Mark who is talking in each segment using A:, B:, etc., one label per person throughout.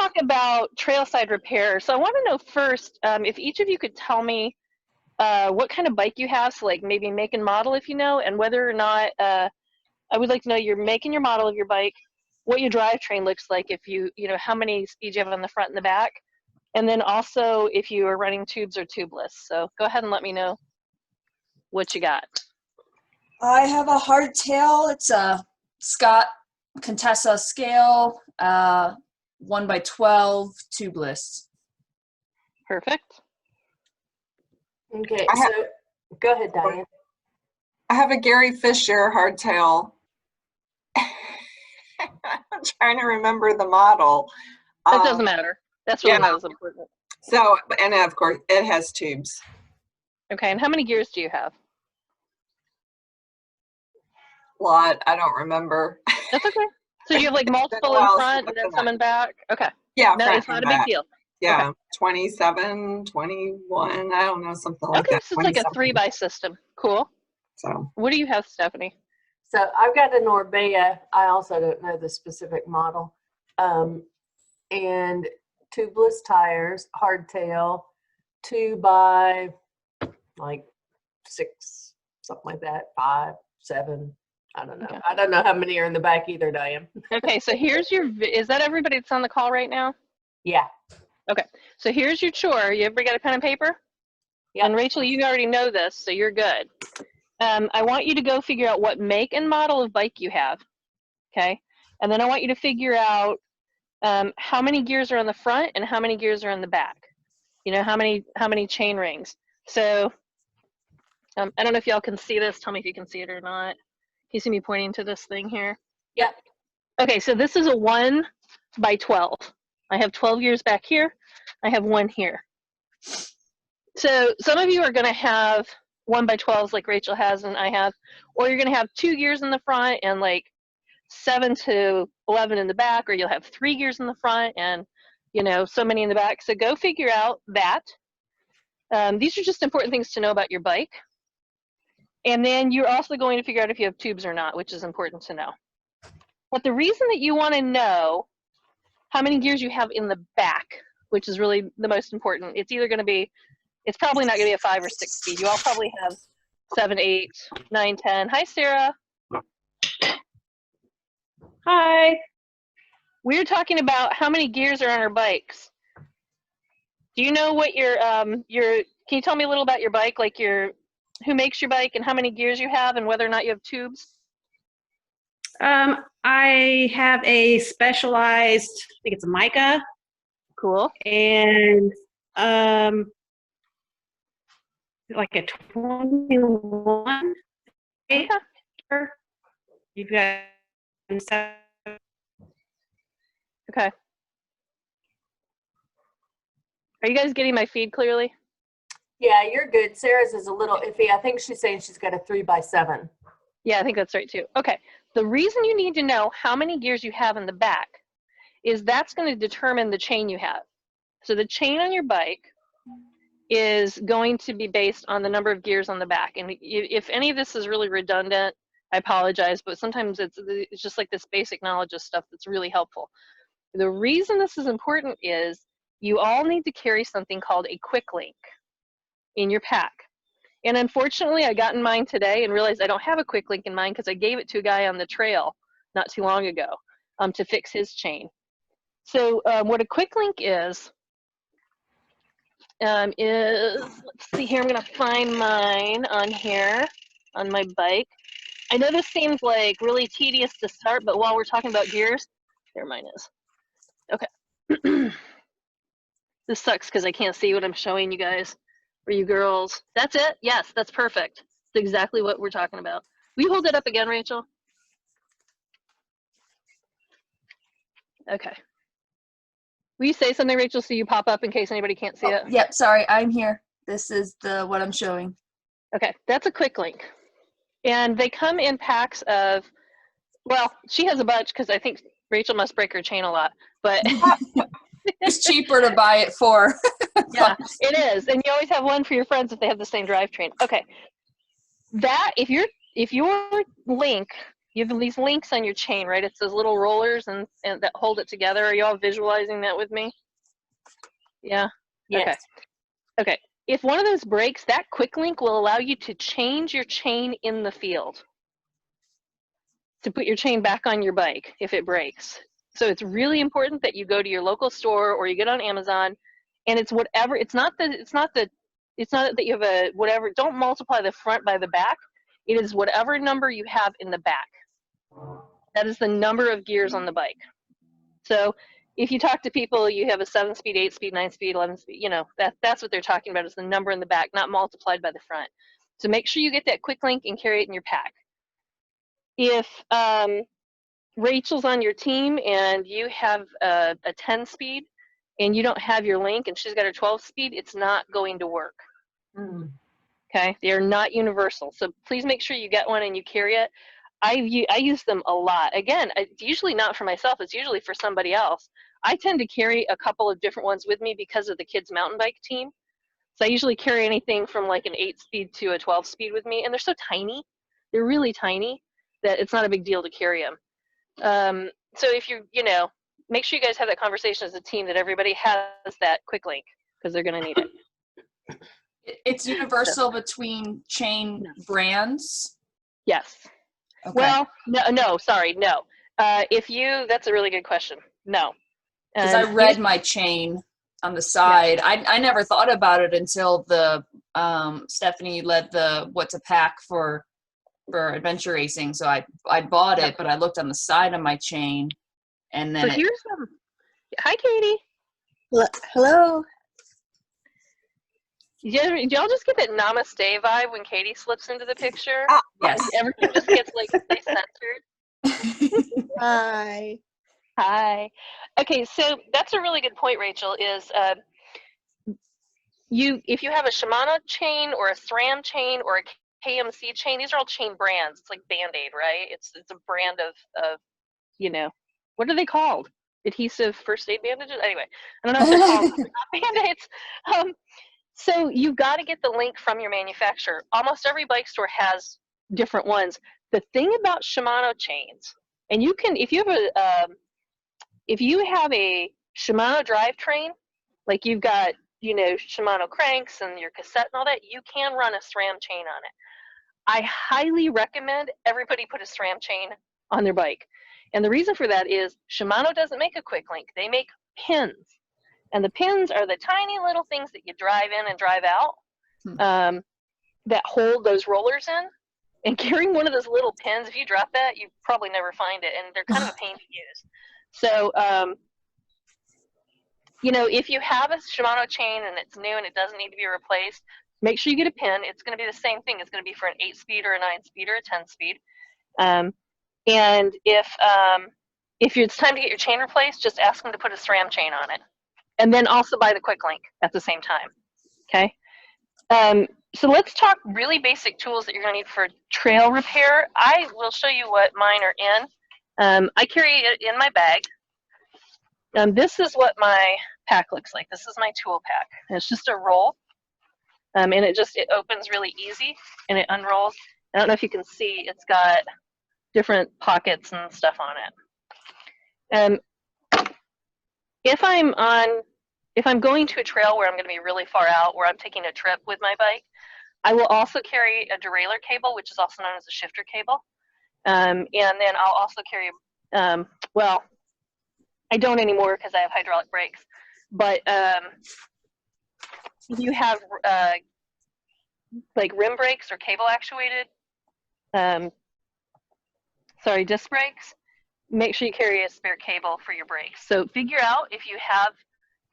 A: talk about trailside repair. So I want to know first, if each of you could tell me what kind of bike you have, so like maybe make and model if you know, and whether or not, I would like to know your make and your model of your bike, what your drivetrain looks like, if you know, how many speeds you have on the front and the back, and then also if you are running tubes or tubeless. So go ahead and let me know what you got.
B: I have a hardtail. It's a Scott Contessa scale, 1x12 tubeless.
A: Perfect.
C: Okay, so go ahead, Diane.
D: I have a Gary Fisher hardtail. I'm trying to remember the model.
A: That doesn't matter. That's really not as important.
D: So, and of course, it has tubes.
A: Okay, and how many gears do you have?
D: Lot. I don't remember.
A: That's okay. So you have like multiple in front and then some in back? Okay.
D: Yeah,
A: No, it's not a big deal.
D: Yeah,
A: okay.
D: 27, 21, I don't know, something like that.
A: Okay, so it's like a 3-by system. Cool.
D: So.
A: What do you have, Stephanie?
C: So I've got an Orbea. I also don't know the specific model. And tubeless tires, hardtail, 2x like 6, something like that, 5, 7. I don't know. Okay. I don't know how many are in the back either, Diane.
A: Okay, so here's your, is that everybody that's on the call right now?
C: Yeah.
A: Okay, so here's your chore. You ever got a pen and paper?
C: Yeah.
A: And Rachel, you already know this, so you're good. I want you to go figure out what make and model of bike you have, okay? And then I want you to figure out how many gears are on the front and how many gears are on the back. You know, how many chain rings. So I don't know if y'all can see this. Tell me if you can see it or not. You see me pointing to this thing here?
C: Yep.
A: Okay, so this is a 1x12. I have 12 gears back here. I have 1 here. So some of you are going to have 1x12s like Rachel has and I have, or you're going to have 2 gears in the front and like 7 to 11 in the back, or you'll have 3 gears in the front and, you know, so many in the back. So go figure out that. These are just important things to know about your bike. And then you're also going to figure out if you have tubes or not, which is important to know. But the reason that you want to know how many gears you have in the back, which is really the most important, it's either going to be, it's probably not going to be a 5 or 6 speed. You all probably have 7, 8, 9, 10. Hi, Sarah. Hi. We're talking about how many gears are on our bikes. Do you know what your, can you tell me a little about your bike, like who makes your bike and how many gears you have and whether or not you have tubes?
E: I have a Specialized, I think it's a Mica.
A: Cool.
E: And like a 21.
A: Okay.
E: You've got
A: okay. Are you guys getting my feed clearly?
C: Yeah, you're good. Sarah's is a little iffy. I think she's saying she's got a 3x7.
A: Yeah, I think that's right too. Okay. The reason you need to know how many gears you have in the back is that's going to determine the chain you have. So the chain on your bike is going to be based on the number of gears on the back. And if any of this is really redundant, I apologize, but sometimes it's just like this basic knowledge of stuff that's really helpful. The reason this is important is you all need to carry something called a quick link in your pack. And unfortunately, I got in mine today and realized I don't have a quick link in mine because I gave it to a guy on the trail not too long ago to fix his chain. So what a quick link is let's see here, I'm going to find mine on here on my bike. I know this seems like really tedious to start, but while we're talking about gears, there mine is. Okay. This sucks because I can't see what I'm showing you guys or you girls. That's it? Yes, that's perfect. That's exactly what we're talking about. Will you hold it up again, Rachel? Okay. Will you say something, Rachel, so you pop up in case anybody can't see it?
B: Yep, sorry, I'm here. This is what I'm showing.
A: Okay, that's a quick link. And they come in packs of, well, she has a bunch because I think Rachel must break her chain a lot, but
B: it's cheaper to buy it for.
A: Yeah, it is. And you always have one for your friends if they have the same drivetrain. Okay. That if your link You have these links on your chain, right? It's those little rollers and that hold it together. Are you all visualizing that with me? Yeah?
B: Yes.
A: Okay. Okay. If one of those breaks, that quick link will allow you to change your chain in the field, to put your chain back on your bike if it breaks. So it's really important that you go to your local store or you get on Amazon, and it's whatever. It's not that you have a whatever. Don't multiply the front by the back. It is whatever number you have in the back. That is the number of gears on the bike. So if you talk to people, you have a 7-speed, 8-speed, 9-speed, 11-speed, you know, that's what they're talking about, is the number in the back, not multiplied by the front. So make sure you get that quick link and carry it in your pack. If Rachel's on your team and you have a 10-speed and you don't have your link and she's got her 12-speed, it's not going to work. Okay, they're not universal. So please make sure you get one and you carry it. I use them a lot. Again, it's usually not for myself. It's usually for somebody else. I tend to carry a couple of different ones with me because of the kids' mountain bike team. So I usually carry anything from like an 8-speed to a 12-speed with me. And they're so tiny. They're really tiny that it's not a big deal to carry them. So if you know, make sure you guys have that conversation as a team that everybody has that quick link because they're going to need it.
B: It's universal between chain brands?
A: Yes.
B: Okay.
A: Well, no, sorry, no. That's a really good question. No.
B: Because I read my chain on the side. Yeah. I never thought about it until the Stephanie led the what to pack for adventure racing. So I bought it, but I looked on the side of my chain, and then
A: so here's some. Hi, Katie.
F: Hello.
A: Did y'all just get that namaste vibe when Katie slips into the picture?
B: Yes.
A: Everything just gets like centered.
F: Hi.
A: Hi. Okay, so that's a really good point, Rachel, is if you have a Shimano chain or a SRAM chain or a KMC chain, these are all chain brands. It's like Band-Aid, right? It's a brand of you know, what are they called? Adhesive first aid bandages? Anyway, I don't know if they're called Band-Aids. So you've got to get the link from your manufacturer. Almost every bike store has different ones. The thing about Shimano chains, and you can, if you have a Shimano drivetrain, like you've got, you know, Shimano cranks and your cassette and all that, you can run a SRAM chain on it. I highly recommend everybody put a SRAM chain on their bike. And the reason for that is Shimano doesn't make a quick link. They make pins. And the pins are the tiny little things that you drive in and drive out that hold those rollers in. And carrying one of those little pins, if you drop that, you probably never find it. And they're kind of a pain to use. So, you know, if you have a Shimano chain and it's new and it doesn't need to be replaced, make sure you get a pin. It's going to be the same thing. It's going to be for an 8-speed or a 9-speed or a 10-speed. And if it's time to get your chain replaced, just ask them to put a SRAM chain on it. And then also buy the quick link at the same time, okay? So let's talk really basic tools that you're gonna need for trail repair. I will show you what mine are in. I carry it in my bag. This is what my pack looks like. This is my tool pack. And it's just a roll, and it opens really easy, and it unrolls. I don't know if you can see, it's got different pockets and stuff on it. If I'm going to a trail where I'm going to be really far out, where I'm taking a trip with my bike, I will also carry a derailleur cable, which is also known as a shifter cable. And then I'll also carry, well, I don't anymore because I have hydraulic brakes, but you have like rim brakes or cable actuated, disc brakes. Make sure you carry a spare cable for your brakes. So figure out if you have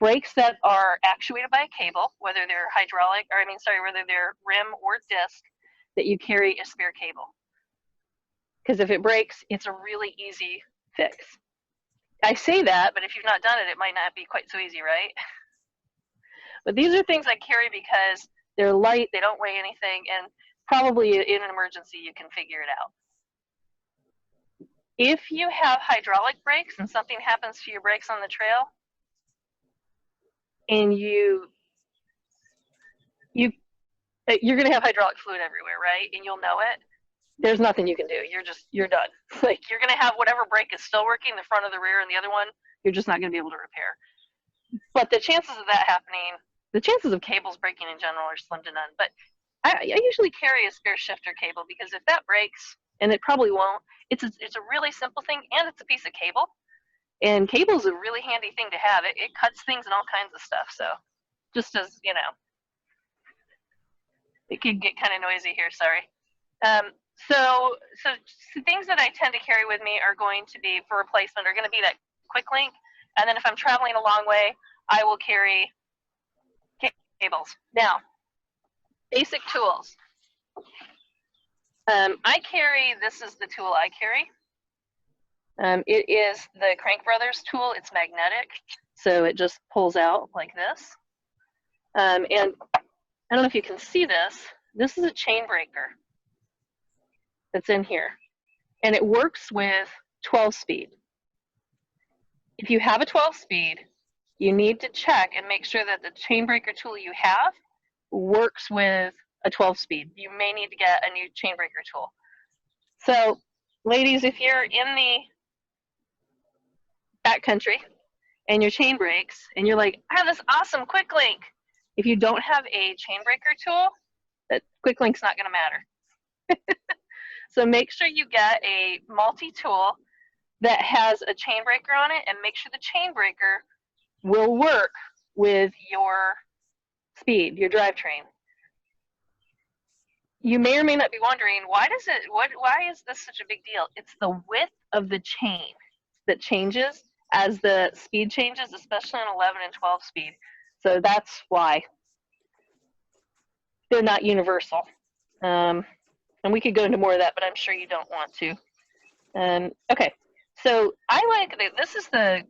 A: brakes that are actuated by a cable, whether they're whether they're rim or disc, that you carry a spare cable. Because if it breaks, it's a really easy fix. I say that, but if you've not done it, it might not be quite so easy, right? But these are things I carry because they're light, they don't weigh anything, and probably in an emergency, you can figure it out. If you have hydraulic brakes and something happens to your brakes on the trail, and you're going to have hydraulic fluid everywhere, right? And you'll know it. there's nothing you can do. You're done. Like, you're going to have whatever brake is still working, the front of the rear and the other one, you're just not going to be able to repair. But the chances of that happening, the chances of cables breaking in general are slim to none. But I usually carry a spare shifter cable, because if that breaks, and it probably won't, it's a really simple thing, and it's a piece of cable. And cable is a really handy thing to have. It cuts things and all kinds of stuff. So just as, you know, it can get kind of noisy here, sorry. So things that I tend to carry with me are going to be, for replacement, are going to be that quick link. And then if I'm traveling a long way, I will carry cables. Now, basic tools. I carry, this is the tool I carry. It is the Crank Brothers tool. It's magnetic, so it just pulls out like this. And I don't know if you can see this. This is a chain breaker that's in here, and it works with 12-speed. If you have a 12-speed, you need to check and make sure that the chain breaker tool you have works with a 12-speed. You may need to get a new chain breaker tool. So, ladies, if you're in the backcountry and your chain breaks and you're like, I have this awesome quick link. If you don't have a chain breaker tool, that quick link's not going to matter. So make sure you get a multi-tool that has a chain breaker on it, and make sure the chain breaker will work with your speed, your drivetrain. You may or may not be wondering, why is this such a big deal? It's the width of the chain that changes as the speed changes, especially on 11 and 12 speed. So that's why they're not universal. And we could go into more of that, but I'm sure you don't want to. Okay, so I like, this is the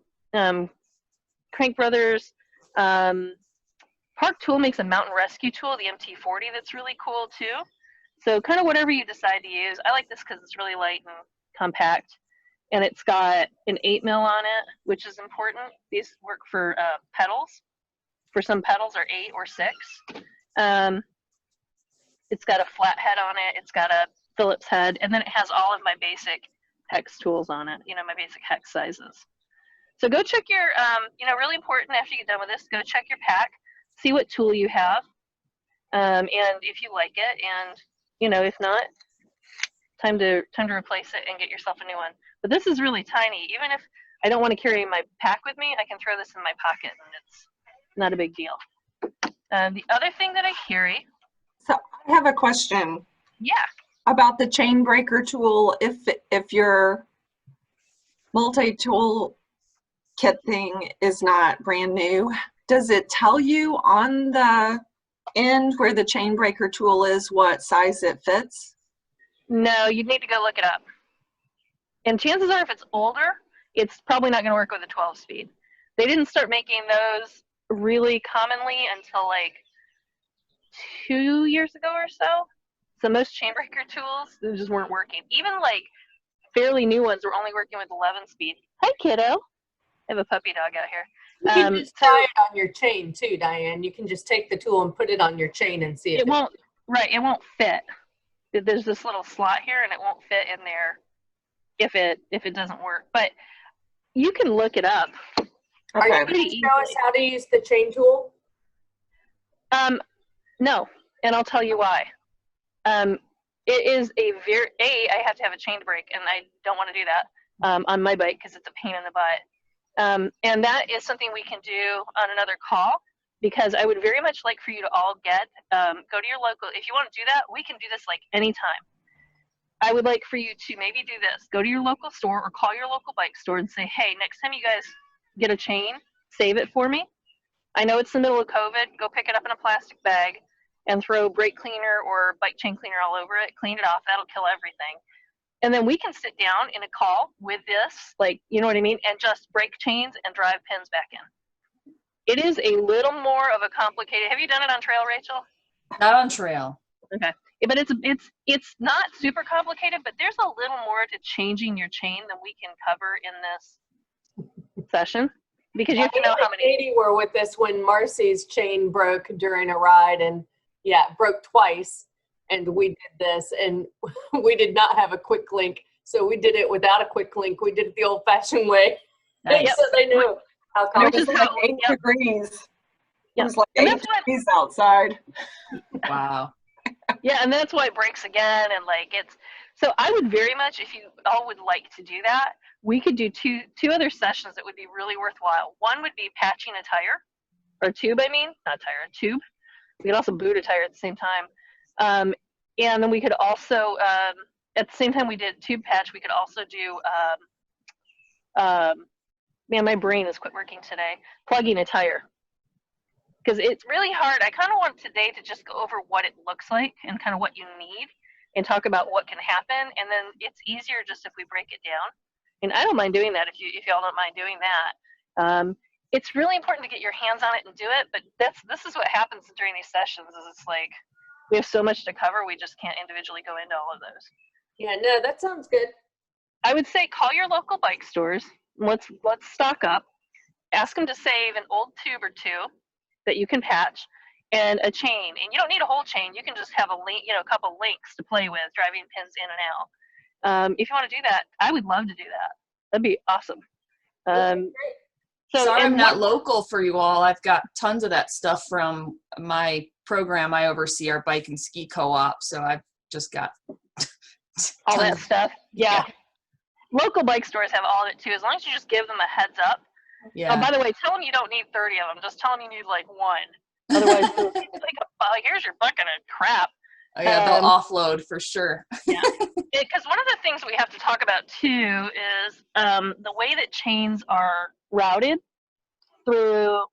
A: Crank Brothers Park Tool makes a mountain rescue tool, the MT40, that's really cool too. So kind of whatever you decide to use. I like this because it's really light and compact. And it's got an 8mm on it, which is important. These work for pedals. For some pedals are 8 or 6. It's got a flat head on it. It's got a Phillips head. And then it has all of my basic hex tools on it, you know, my basic hex sizes. So go check your, you know, really important after you get done with this, go check your pack, see what tool you have, and if you like it, and, you know, if not, time to replace it and get yourself a new one. But this is really tiny. Even if I don't want to carry my pack with me, I can throw this in my pocket, and it's not a big deal. The other thing that I carry.
D: So I have a question.
A: Yeah.
D: About the chain breaker tool. If your multi-tool kit thing is not brand new, does it tell you on the end where the chain breaker tool is what size it fits?
A: No, you'd need to go look it up. And chances are if it's older, it's probably not going to work with a 12-speed. They didn't start making those really commonly until like 2 years ago or so. So most chain breaker tools, they just weren't working. Even like fairly new ones were only working with 11-speed. Hi, kiddo. I have a puppy dog out here.
C: You can just tie it on your chain too, Diane. You can just take the tool and put it on your chain and see if
A: it won't. Right, it won't fit. There's this little slot here, and it won't fit in there if it doesn't work. But you can look it up.
C: Are you going to show us how to use the chain tool?
A: No, and I'll tell you why. It is I have to have a chain brake, and I don't want to do that on my bike because it's a pain in the butt. And that is something we can do on another call, because I would very much like for you to all go to your local, if you want to do that, we can do this like anytime. I would like for you to maybe do this, go to your local store or call your local bike store and say, hey, next time you guys get a chain, save it for me. I know it's the middle of COVID, go pick it up in a plastic bag and throw brake cleaner or bike chain cleaner all over it, clean it off, that'll kill everything. And then we can sit down in a call with this, like, you know what I mean, and just break chains and drive pins back in. It is a little more of a complicated, have you done it on trail, Rachel?
B: Not on trail.
A: Okay. But it's not super complicated, but there's a little more to changing your chain than we can cover in this session, because you have to know how many.
C: Katie were with us when Marcy's chain broke during a ride, and yeah, it broke twice. and we did this, and we did not have a quick link. So we did it without a quick link. We did it the old fashioned way.
B: Nice.
C: So they knew how
D: It
C: complicated.
D: was like 8 degrees. It
A: Yep.
D: was like
A: And
D: 8
A: that's what-
D: degrees outside.
B: Wow.
A: Yeah, and that's why it breaks again, and like it's. So I would very much, if you all would like to do that, we could do two other sessions that would be really worthwhile. One would be patching a tire, or tube. I mean, not tire, a tube. We could also boot a tire at the same time, and then we could also, at the same time we did tube patch, we could also do. Man, my brain has quit working today. Plugging a tire. Because it's really hard. I kind of want today to just go over what it looks like and kind of what you need and talk about what can happen. And then it's easier just if we break it down. And I don't mind doing that if y'all don't mind doing that. It's really important to get your hands on it and do it. But this is what happens during these sessions is it's like we have so much to cover. We just can't individually go into all of those.
C: Yeah, no, that sounds good.
A: I would say call your local bike stores. Let's stock up. Ask them to save an old tube or two that you can patch, and a chain. And you don't need a whole chain. You can just have a link, a couple links to play with, driving pins in and out. If you want to do that, I would love to do that. That'd be awesome.
B: Sorry I'm not local for you all. I've got tons of that stuff from my program. I oversee our bike and ski co-op, so I've just got
A: all that stuff. Yeah. Local bike stores have all of it too, as long as you just give them a heads up.
B: Yeah.
A: Oh, by the way, tell them you don't need 30 of them. Just tell them you need like one. Otherwise, it's like, here's your bucket of crap.
B: Oh, yeah, they'll offload for sure.
A: Yeah. Because one of the things we have to talk about too is the way that chains are routed through, I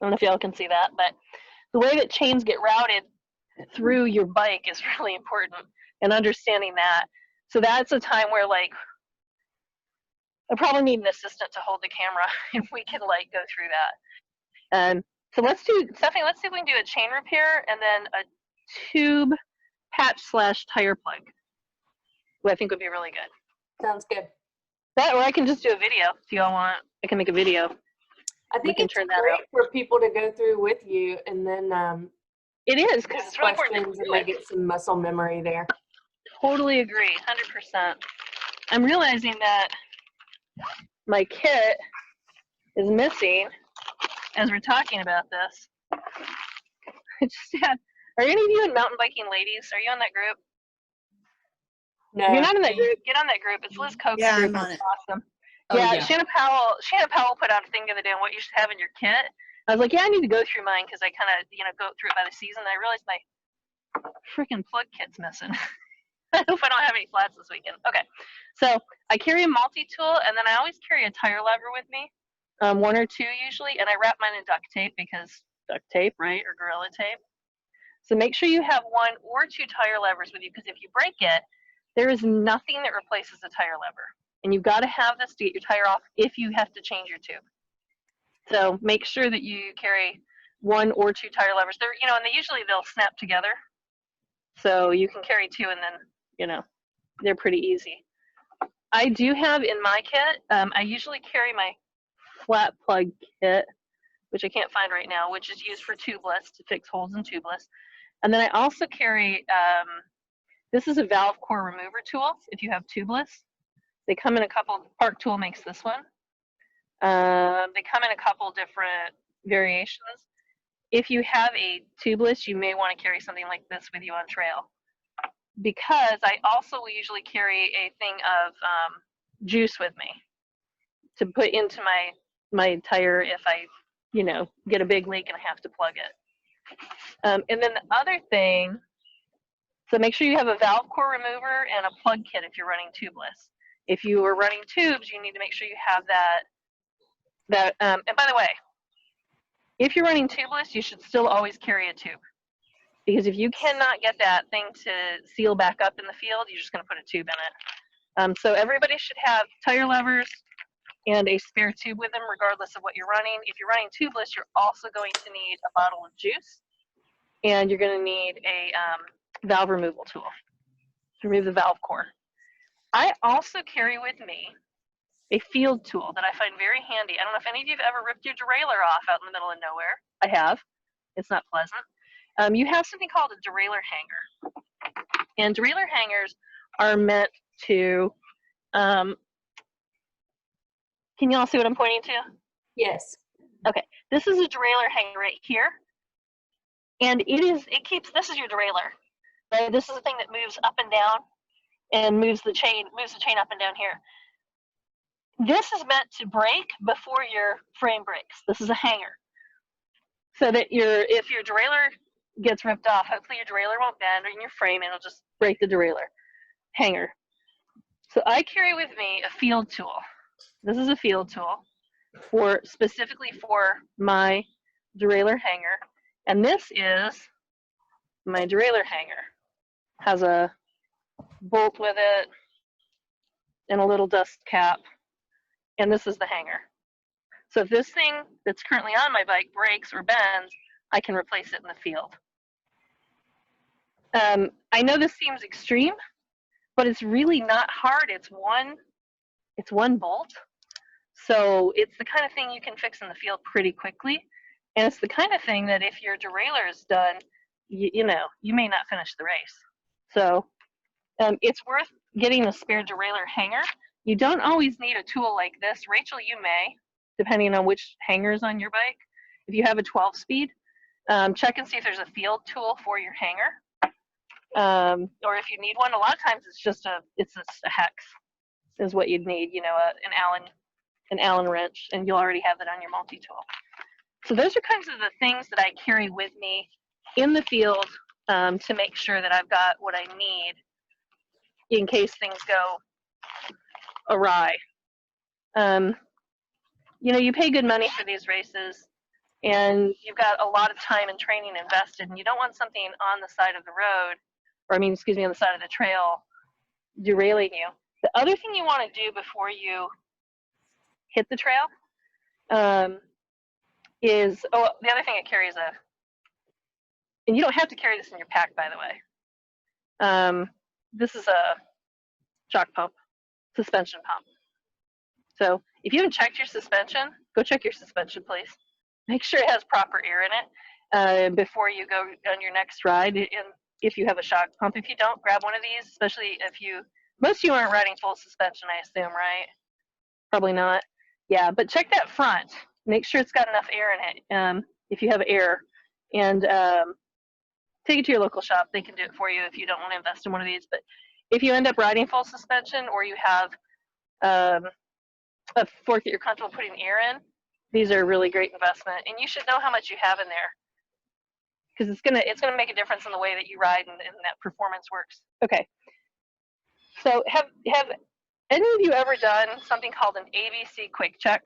A: don't know if y'all can see that, but the way that chains get routed through your bike is really important, and understanding that. So that's a time where like I probably need an assistant to hold the camera and we can like go through that. So Stephanie, let's see if we can do a chain repair and then a tube patch / tire plug. What I think would be really good.
C: Sounds good.
A: That, or I can just do a video if you all want. I can make a video.
C: I think
A: can
C: it's
A: turn that
C: great
A: out.
C: for people to go through with you, and then
A: It is, because it's really important
C: questions,
A: to
C: and
A: do
C: they
A: it.
C: get some muscle memory there.
A: Totally agree, 100%. I'm realizing that my kit is missing as we're talking about this. I just had, are any of you in Mountain Biking Ladies? Are you on that group?
C: No.
A: If you're not in that group, get on that group. It's Liz Koch's
F: Yeah,
A: group.
F: I'm on
A: It's
F: it.
A: awesome.
B: Oh,
A: yeah,
B: yeah.
A: Shannon Powell put out a thing the other day on what you should have in your kit. I was like, yeah, I need to go through mine because I kind of, go through it by the season. I realized my freaking plug kit's missing. I hope I don't have any flats this weekend. Okay, so I carry a multi-tool, and then I always carry a tire lever with me, one or two usually, and I wrap mine in duct tape because duct tape, right, or Gorilla Tape. So make sure you have one or two tire levers with you, because if you break it, there is nothing that replaces a tire lever. And you've got to have this to get your tire off if you have to change your tube. So make sure that you carry one or two tire levers. They're, and they'll snap together. So you can carry two, and then, they're pretty easy. I do have in my kit, I usually carry my flat plug kit, which I can't find right now, which is used for tubeless, to fix holes in tubeless. And then I also carry, this is a valve core remover tool if you have tubeless. They come in a couple, Park Tool makes this one. They come in a couple different variations. If you have a tubeless, you may want to carry something like this with you on trail. Because I also will usually carry a thing of juice with me to put into my tire if I, get a big leak and I have to plug it. And then the other thing, so make sure you have a valve core remover and a plug kit if you're running tubeless. If you are running tubes, you need to make sure you have that. And by the way, if you're running tubeless, you should still always carry a tube. Because if you cannot get that thing to seal back up in the field, you're just going to put a tube in it. So everybody should have tire levers and a spare tube with them, regardless of what you're running. If you're running tubeless, you're also going to need a bottle of juice, and you're going to need a valve removal tool to remove the valve core. I also carry with me a field tool that I find very handy. I don't know if any of you have ever ripped your derailleur off out in the middle of nowhere. I have. It's not pleasant. you have something called a derailleur hanger. And derailleur hangers are meant to, can you all see what I'm pointing to?
C: Yes.
A: Okay, this is a derailleur hanger right here. And this is your derailleur. Right? This is the thing that moves up and down and moves the chain up and down here. This is meant to break before your frame breaks. This is a hanger. So that if your derailleur gets ripped off, hopefully your derailleur won't bend in your frame and it'll just break the derailleur hanger. So I carry with me a field tool. This is a field tool specifically for my derailleur hanger. And this is my derailleur hanger. Has a bolt with it and a little dust cap. And this is the hanger. So if this thing that's currently on my bike breaks or bends, I can replace it in the field. I know this seems extreme, but it's really not hard. It's one bolt. So it's the kind of thing you can fix in the field pretty quickly. And it's the kind of thing that if your derailleur is done, you may not finish the race. So it's worth getting a spare derailleur hanger. You don't always need a tool like this. Rachel, you may, depending on which hanger is on your bike. If you have a 12-speed, check and see if there's a field tool for your hanger. Or if you need one, a lot of times it's just a hex is what you'd need, an Allen wrench, and you'll already have that on your multi-tool. So those are kinds of the things that I carry with me in the field to make sure that I've got what I need in case things go awry. You pay good money for these races, and you've got a lot of time and training invested, and you don't want something on the side of the road, on the side of the trail, derailing you. The other thing you want to do before you hit the trail the other thing I carry is and you don't have to carry this in your pack, by the way. This is a shock pump, suspension pump. So if you haven't checked your suspension, go check your suspension, please. Make sure it has proper air in it before you go on your next ride. And if you have a shock pump, if you don't, grab one of these, especially most of you aren't riding full suspension, I assume, right? Probably not. Yeah, but check that front. Make sure it's got enough air in it if you have air. And take it to your local shop. They can do it for you if you don't want to invest in one of these. But if you end up riding full suspension or you have a fork that you're comfortable putting air in, these are a really great investment. And you should know how much you have in there, because it's gonna make a difference in the way that you ride and that performance works. Okay. So have any of you ever done something called an ABC quick check?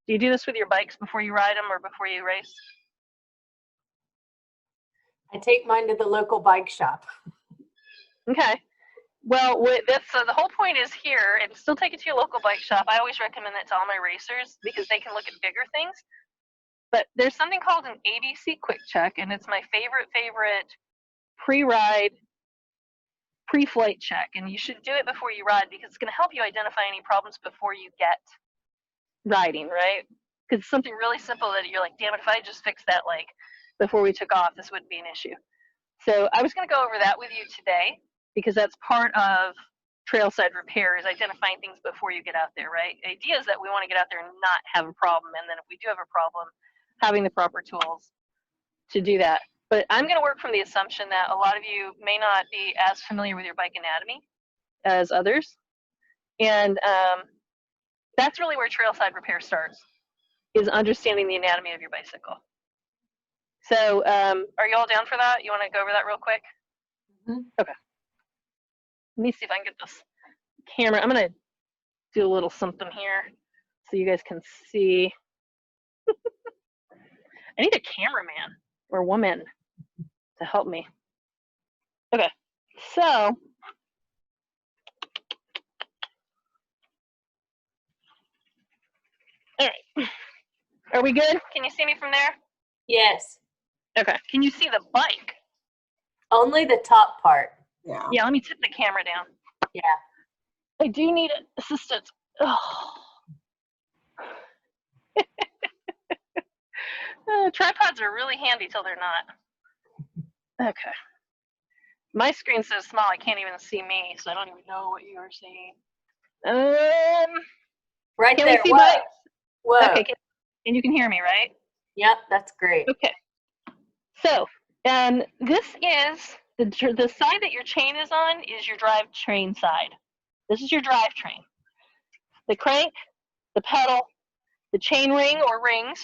A: Do you do this with your bikes before you ride them or before you race?
C: I take mine to the local bike shop.
A: Okay. Well, so the whole point is here, and still take it to your local bike shop. I always recommend that to all my racers because they can look at bigger things. But there's something called an ABC quick check, and it's my favorite pre-ride, pre-flight check. And you should do it before you ride because it's going to help you identify any problems before you get riding, right? Because it's something really simple that you're like, damn it, if I just fixed that before we took off, this wouldn't be an issue. So I was going to go over that with you today because that's part of trailside repair, is identifying things before you get out there, right? The idea is that we want to get out there and not have a problem, and then if we do have a problem, having the proper tools to do that. But I'm going to work from the assumption that a lot of you may not be as familiar with your bike anatomy as others, and that's really where trailside repair starts, is understanding the anatomy of your bicycle. So are you all down for that? You want to go over that real quick?
C: Mm-hmm.
A: Okay. Let me see if I can get this camera. I'm going to do a little something here so you guys can see. I need a cameraman or woman to help me. Okay. So all right. Are we good? Can you see me from there?
C: Yes.
A: Okay. Can you see the bike?
C: Only the top part.
D: Yeah.
A: Yeah, let me tip the camera down.
C: Yeah.
A: I do need assistance. Oh. Tripods are really handy till they're not. Okay. My screen's so small I can't even see me, so I don't even know what you are seeing.
C: Right
A: Can
C: there.
A: we see
C: Whoa.
A: bikes?
C: Whoa.
A: Okay, and you can hear me, right?
C: Yep, that's great.
A: Okay. So, this is the side that your chain is on is your drive train side. This is your drive train. The crank, the pedal, the chain ring or rings.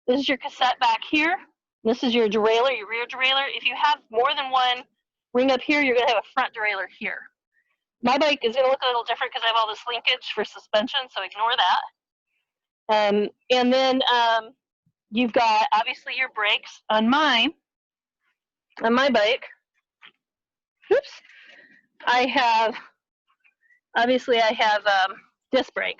A: This is your cassette back here. This is your derailleur, your rear derailleur. If you have more than one ring up here, you're going to have a front derailleur here. My bike is going to look a little different because I have all this linkage for suspension, so ignore that. And then you've got obviously your brakes on my bike. Oops. I have disc brake.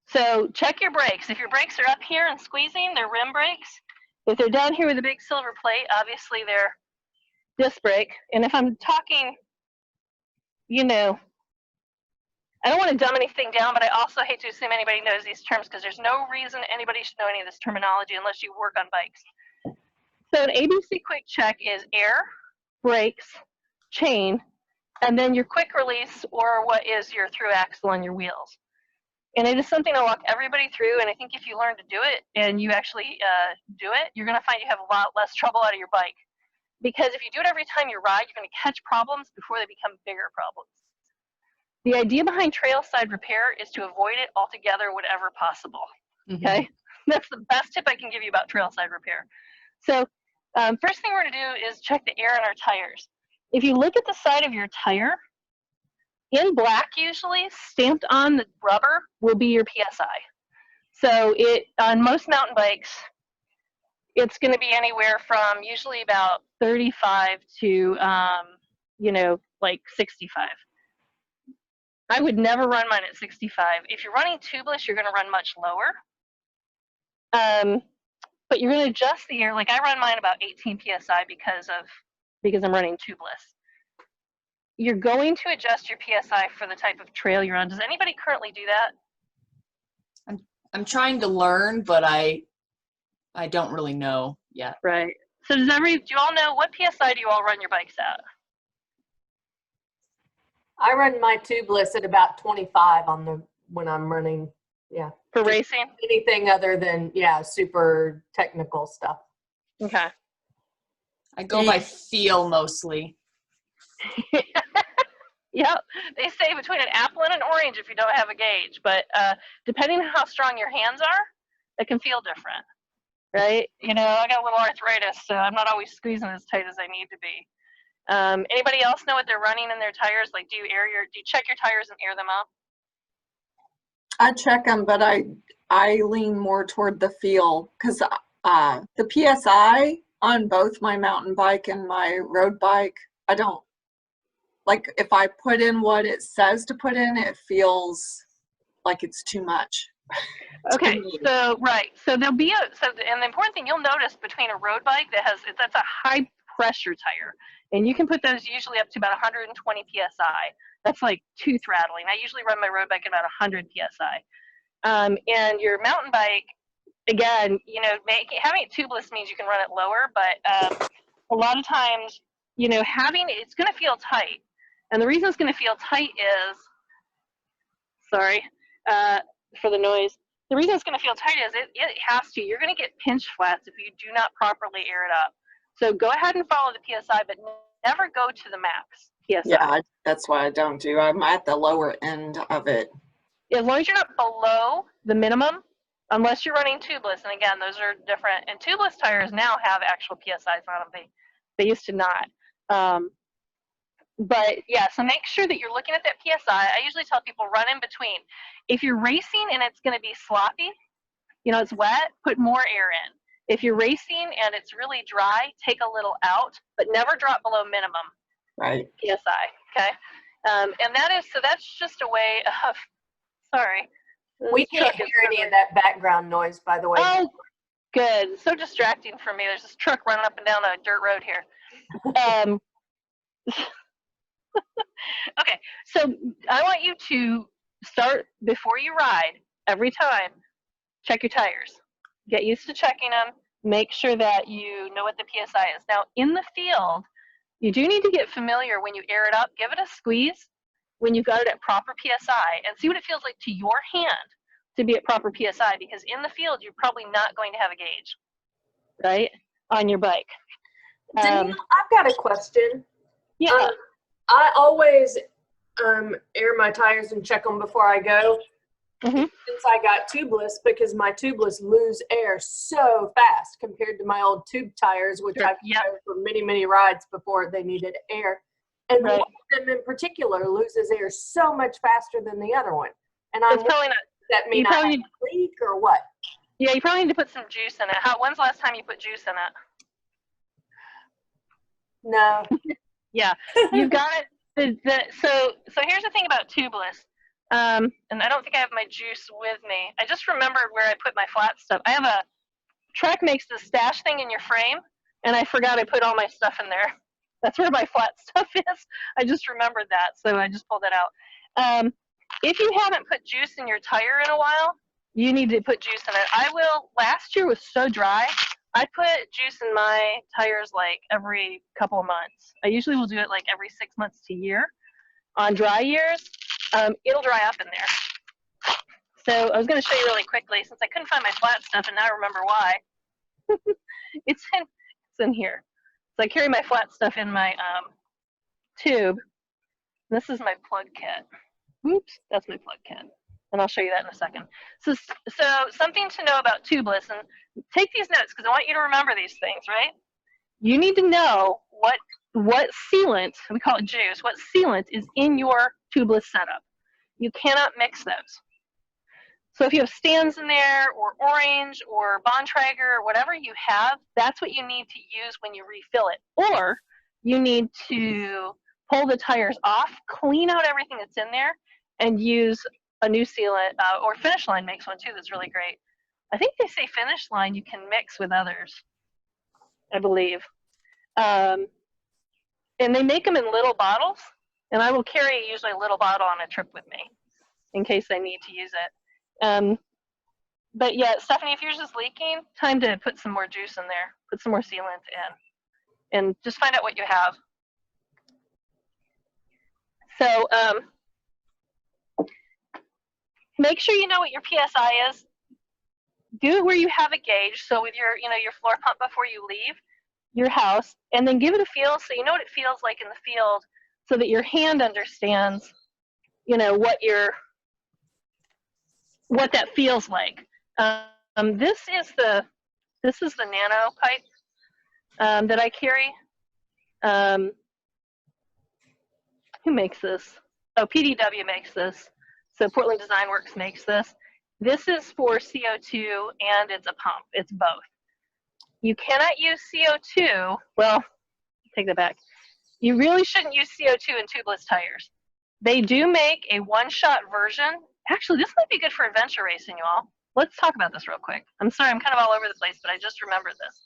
A: So check your brakes. If your brakes are up here and squeezing, they're rim brakes. If they're down here with a big silver plate, obviously they're disc brake. And if I'm talking, you know, I don't want to dumb anything down, but I also hate to assume anybody knows these terms because there's no reason anybody should know any of this terminology unless you work on bikes. So an ABC quick check is air, brakes, chain, and then your quick release or what is your through axle on your wheels. And it is something I walk everybody through, and I think if you learn to do it and you actually do it, you're going to find you have a lot less trouble out of your bike. Because if you do it every time you ride, you're going to catch problems before they become bigger problems. The idea behind trailside repair is to avoid it altogether whenever possible. Okay? That's the best tip I can give you about trailside repair. So first thing we're going to do is check the air in our tires. If you look at the side of your tire, in black usually, stamped on the rubber will be your PSI. So on most mountain bikes, it's going to be anywhere from usually about 35 to, like 65. I would never run mine at 65. If you're running tubeless, you're going to run much lower. But you're going to adjust the air. Like I run mine about 18 PSI because I'm running tubeless. You're going to adjust your PSI for the type of trail you're on. Does anybody currently do that?
B: I'm trying to learn, but I don't really know yet.
A: Right. So do you all know what PSI do you all run your bikes at?
C: I run my tubeless at about 25 when I'm running, yeah.
A: For racing?
C: Anything other than, yeah, super technical stuff.
A: Okay.
B: I go by feel mostly.
A: Yep. They say between an apple and an orange if you don't have a gauge, but depending on how strong your hands are, it can feel different, right? You know, I got a little arthritis, so I'm not always squeezing as tight as I need to be. Anybody else know what they're running in their tires? Like, do you check your tires and air them out?
D: I check them, but I lean more toward the feel because the PSI on both my mountain bike and my road bike, I don't like if I put in what it says to put in, it feels like it's too much.
A: Okay, so right, so there'll be and the important thing you'll notice between a road bike that's a high pressure tire, and you can put those usually up to about 120 psi. That's like tooth rattling. I usually run my road bike at about 100 psi. And your mountain bike, again, you know, having it tubeless means you can run it lower, but a lot of times, you know, it's going to feel tight, and the reason it's going to feel tight is, sorry for the noise. The reason it's going to feel tight is it has to. You're going to get pinch flats if you do not properly air it up. So go ahead and follow the PSI, but never go to the max PSI.
D: Yeah, that's why I don't do. I'm at the lower end of it.
A: As long as you're not below the minimum, unless you're running tubeless, and again, those are different. And tubeless tires now have actual PSIs on them. They used to not. But yeah, so make sure that you're looking at that PSI. I usually tell people run in between. If you're racing and it's going to be sloppy, you know, it's wet, put more air in. If you're racing and it's really dry, take a little out, but never drop below minimum PSI, okay? And that's just a way of, sorry.
C: We can't hear any of that background noise, by the way.
A: Oh, good. So distracting for me. There's this truck running up and down a dirt road here. Okay, so I want you to start before you ride every time. Check your tires. Get used to checking them. Make sure that you know what the PSI is. Now, in the field, you do need to get familiar when you air it up. Give it a squeeze when you've got it at proper PSI and see what it feels like to your hand to be at proper PSI, because in the field, you're probably not going to have a gauge, right, on your bike.
C: Danielle, I've got a question.
A: Yeah.
C: I always air my tires and check them before I go. Since I got tubeless, because my tubeless lose air so fast compared to my old tube tires, which I've had for many, many rides before they needed air. And one of them in particular loses air so much faster than the other one. And I'm
A: probably not.
C: Does that mean I have a leak or what?
A: Yeah, you probably need to put some juice in it. When's the last time you put juice in it?
C: No.
A: Yeah, you've got it. So here's the thing about tubeless. And I don't think I have my juice with me. I just remembered where I put my flat stuff. I have Trek makes this stash thing in your frame, and I forgot I put all my stuff in there. That's where my flat stuff is. I just remembered that, so I just pulled that out. If you haven't put juice in your tire in a while, you need to put juice in it. Last year was so dry, I put juice in my tires like every couple of months. I usually will do it like every 6 months to a year. On dry years, it'll dry up in there. So I was going to show you really quickly, since I couldn't find my flat stuff, and now I remember why. It's in here. So I carry my flat stuff in my tube. This is my plug kit. Oops, that's my plug kit. And I'll show you that in a second. So something to know about tubeless, and take these notes because I want you to remember these things, right? You need to know what sealant, we call it juice, what sealant is in your tubeless setup. You cannot mix those. So if you have stands in there, or orange, or Bontrager, or whatever you have, that's what you need to use when you refill it. Or you need to pull the tires off, clean out everything that's in there, and use a new sealant, or Finish Line makes one too that's really great. I think they say Finish Line you can mix with others, I believe. And they make them in little bottles, and I will carry usually a little bottle on a trip with me in case I need to use it. But yeah, Stephanie, if yours is leaking, time to put some more juice in there, put some more sealant in, and just find out what you have. So make sure you know what your PSI is. Do it where you have a gauge. So with your floor pump before you leave your house, and then give it a feel so you know what it feels like in the field, so that your hand understands, what that feels like. This is the nano pipe that I carry. Who makes this? Oh, PDW makes this. So Portland Design Works makes this. This is for CO2, and it's a pump. It's both. You cannot use CO2. Well, take that back. You really shouldn't use CO2 in tubeless tires. They do make a one-shot version. Actually, this might be good for adventure racing, you all. Let's talk about this real quick. I'm sorry, I'm kind of all over the place, but I just remembered this.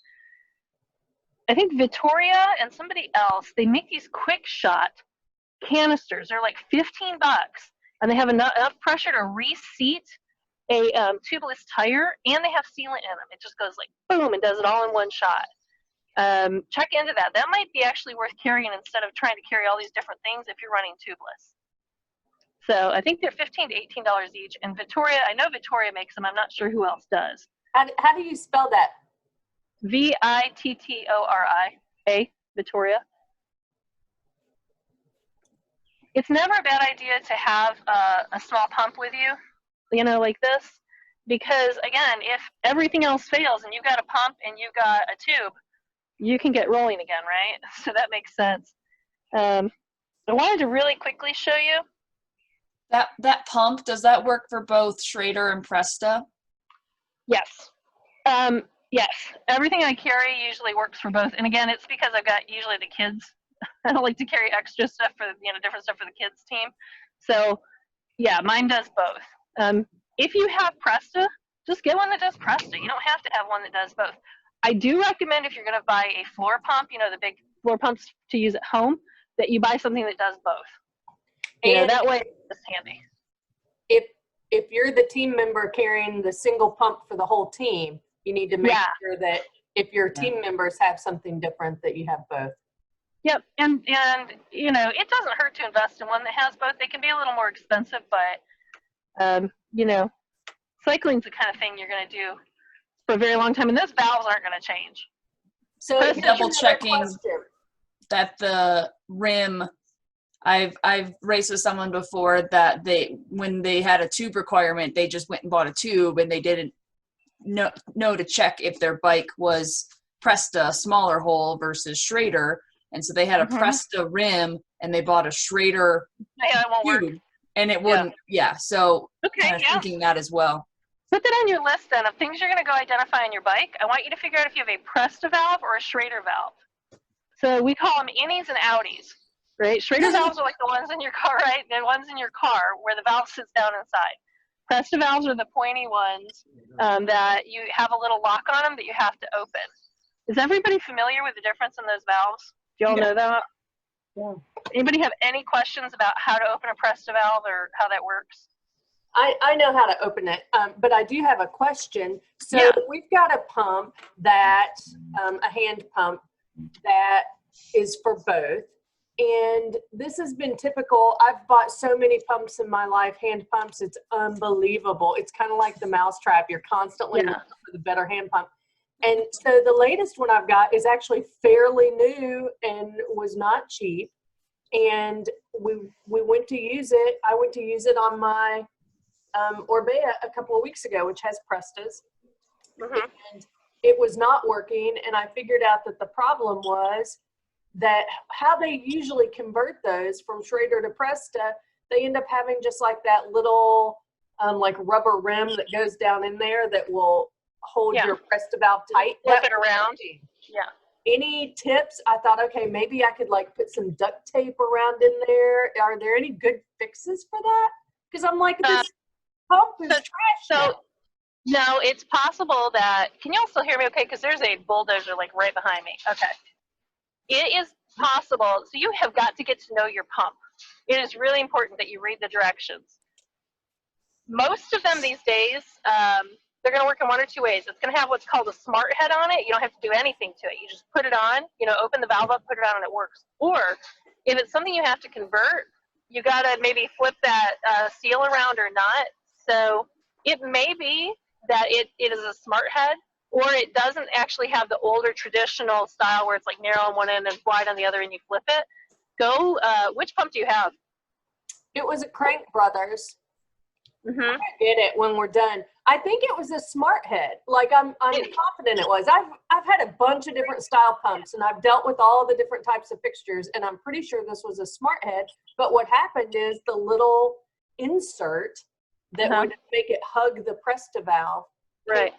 A: I think Vittoria and somebody else, they make these quick shot canisters. They're like $15, and they have enough pressure to reseat a tubeless tire, and they have sealant in them. It just goes like boom and does it all in one shot. Check into that. That might be actually worth carrying instead of trying to carry all these different things if you're running tubeless. So I think they're $15 to $18 each. And Vittoria, I know Vittoria makes them. I'm not sure who else does.
C: How do you spell that?
A: Vittoria, Vittoria. It's never a bad idea to have a small pump with you, like this, because again, if everything else fails and you've got a pump and you've got a tube, you can get rolling again, right? So that makes sense. I wanted to really quickly show you.
B: That pump, does that work for both Schrader and Presta?
A: Yes. Yes. Everything I carry usually works for both. And again, it's because I've got usually the kids. I don't like to carry extra stuff for, different stuff for the kids team. So yeah, mine does both. If you have Presta, just get one that does Presta. You don't have to have one that does both. I do recommend if you're going to buy a floor pump, the big floor pumps to use at home, that you buy something that does both. And that way it's handy.
C: If you're the team member carrying the single pump for the whole team, you need to make sure that if your team members have something different, that you have both.
A: Yep, and you know, it doesn't hurt to invest in one that has both. They can be a little more expensive, but you know, cycling's the kind of thing you're going to do for a very long time, and those valves aren't going to change.
C: So
A: But
C: here's
B: double
C: another
B: checking
C: question.
B: that the rim, I've raced with someone before that when they had a tube requirement, they just went and bought a tube and they didn't know to check if their bike was Presta smaller hole versus Schrader, and so they had a Presta rim and they bought a Schrader
A: It won't work.
B: tube and it wouldn't. So
A: Okay,
B: kind of thinking that as well.
A: Put that on your list then of things you're going to go identify on your bike. I want you to figure out if you have a Presta valve or a Schrader valve. So we call them innies and outies, right? Schrader valves are like the ones in your car, right? The ones in your car where the valve sits down inside. Presta valves are the pointy ones that you have a little lock on them that you have to open. Is everybody familiar with the difference in those valves? Do y'all know that?
C: Yeah.
A: Anybody have any questions about how to open a Presta valve or how that works?
C: I know how to open it, but I do have a question. So we've got a pump that, a hand pump that is for both. And this has been typical. I've bought so many pumps in my life, hand pumps. It's unbelievable. It's kind of like the mousetrap. You're constantly looking for the better hand pump. And so the latest one I've got is actually fairly new and was not cheap. And we went to use it. I went to use it on my Orbea a couple of weeks ago, which has Prestas. And it was not working. And I figured out that the problem was that how they usually convert those from Schrader to Presta, they end up having just like that little like rubber rim that goes down in there that will hold your Presta valve tight.
A: Flip it around. Yeah.
C: Any tips? I thought, okay, maybe I could like put some duct tape around in there. Are there any good fixes for that? Because I'm like, this pump is trash.
A: So no, it's possible that, can you all still hear me okay? Because there's a bulldozer like right behind me. Okay. It is possible. So you have got to get to know your pump. It is really important that you read the directions. Most of them these days, they're going to work in one or two ways. It's going to have what's called a smart head on it. You don't have to do anything to it. You just put it on, you know, open the valve up, put it on, and it works. Or if it's something you have to convert, you got to maybe flip that seal around or not. So it may be that it is a smart head, or it doesn't actually have the older traditional style where it's like narrow on one end and wide on the other and you flip it. Which pump do you have?
C: It was a Crank Brothers. I did it when we're done. I think it was a smart head. Like I'm confident it was. I've had a bunch of different style pumps and I've dealt with all the different types of fixtures and I'm pretty sure this was a smart head. But what happened is the little insert that would make it hug the Presta valve.
A: Right.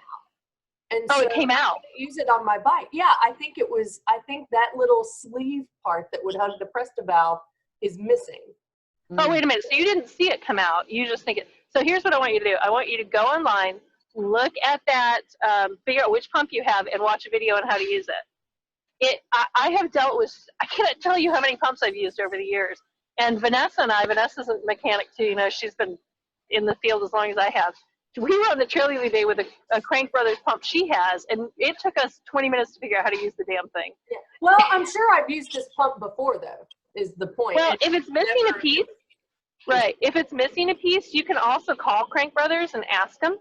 C: And
A: so
C: so
A: it came out.
C: I use it on my bike. Yeah, I think that little sleeve part that would hug the Presta valve is missing.
A: Oh, wait a minute. So you didn't see it come out. You just think it. So here's what I want you to do. I want you to go online, look at that, figure out which pump you have, and watch a video on how to use it. I have dealt with, I cannot tell you how many pumps I've used over the years. And Vanessa's a mechanic too. You know, she's been in the field as long as I have. We were on the cheerleading day with a Crank Brothers pump she has, and it took us 20 minutes to figure out how to use the damn thing.
C: Yeah. Well, I'm sure I've used this pump before, though, is the point.
A: Well, if it's missing a piece, right, if it's missing a piece, you can also call Crank Brothers and ask them,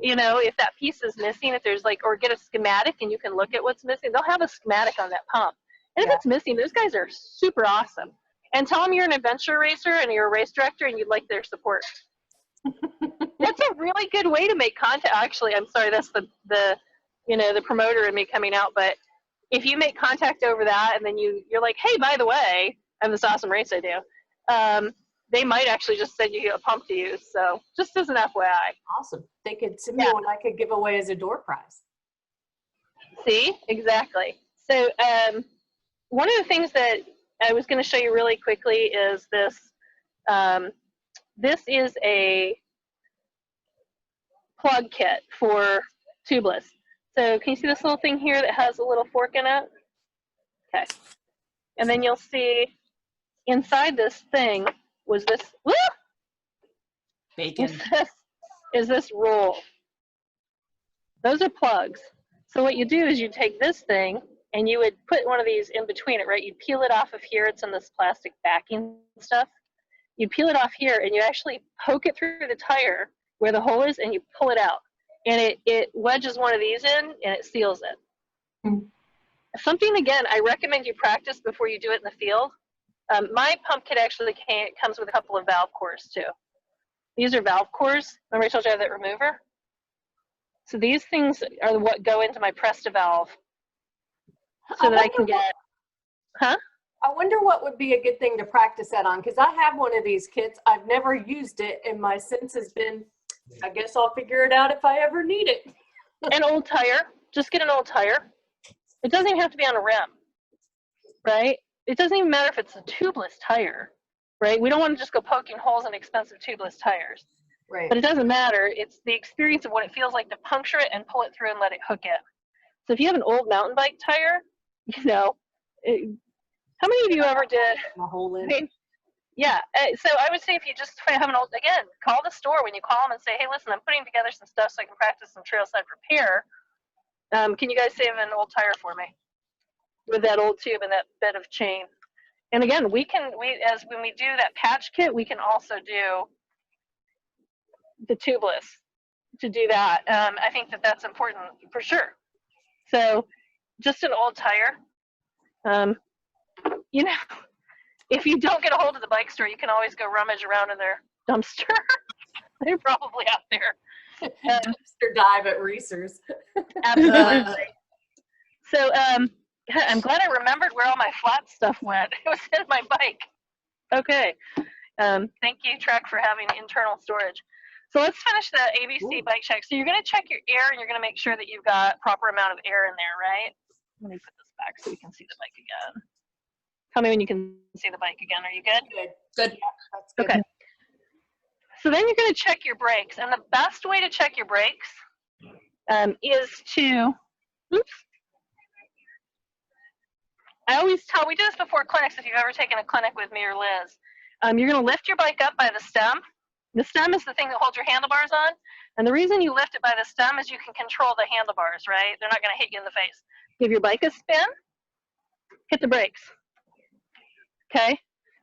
A: you know, if that piece is missing, if there's like, or get a schematic and you can look at what's missing. They'll have a schematic on that pump. And if it's missing, those guys are super awesome. And tell them you're an adventure racer and you're a race director and you'd like their support. That's a really good way to make contact. Actually, I'm sorry, that's the you know, the promoter in me coming out. But if you make contact over that, and then you're like, hey, by the way, I have this awesome race I do. They might actually just send you a pump to use. So just as an FYI.
C: Awesome. They could send me one I could give away as a door prize.
A: See, exactly. So one of the things that I was going to show you really quickly is this. This is a plug kit for tubeless. So can you see this little thing here that has a little fork in it? Okay. And then you'll see inside this thing was this,
B: Bacon.
A: is this roll. Those are plugs. So what you do is you take this thing and you would put one of these in between it, right? You'd peel it off of here. It's in this plastic backing stuff. You peel it off here and you actually poke it through the tire where the hole is and you pull it out. And it wedges one of these in and it seals it.
C: Mm.
A: Something, again, I recommend you practice before you do it in the field. My pump kit actually comes with a couple of valve cores too. These are valve cores. Remember I told you I have that remover? So these things are what go into my Presta valve so that I can get, huh?
C: I wonder what would be a good thing to practice that on, because I have one of these kits. I've never used it, and my sense has been, I guess I'll figure it out if I ever need it.
A: An old tire. Just get an old tire. It doesn't even have to be on a rim, right? It doesn't even matter if it's a tubeless tire, right? We don't want to just go poking holes in expensive tubeless tires.
C: Right.
A: But it doesn't matter. It's the experience of what it feels like to puncture it and pull it through and let it hook in. So if you have an old mountain bike tire, you know, how many of you ever did?
C: A hole in.
A: I mean, yeah. So I would say if you just have an old, again, call the store when you call them and say, hey, listen, I'm putting together some stuff so I can practice some trailside repair. Can you guys save an old tire for me with that old tube and that bit of chain? And again, when we do that patch kit, we can also do the tubeless to do that. I think that's important for sure. So just an old tire. You know, if you don't get a hold of the bike store, you can always go rummage around in their dumpster. They're probably out there.
C: Dumpster dive at Reese's.
A: Absolutely. So I'm glad I remembered where all my flat stuff went. It was in my bike. Okay. Thank you, Trek, for having internal storage. So let's finish the ABC bike check. So you're going to check your air and you're going to make sure that you've got proper amount of air in there, right? Let me put this back so we can see the bike again. Tell me when you can see the bike again. Are you good?
C: Good. Yeah, that's good.
A: Okay. So then you're going to check your brakes. And the best way to check your brakes is to, oops. I always tell, we do this before clinics if you've ever taken a clinic with me or Liz. You're going to lift your bike up by the stem. The stem is the thing that holds your handlebars on. And the reason you lift it by the stem is you can control the handlebars, right? They're not going to hit you in the face. Give your bike a spin, hit the brakes. Okay?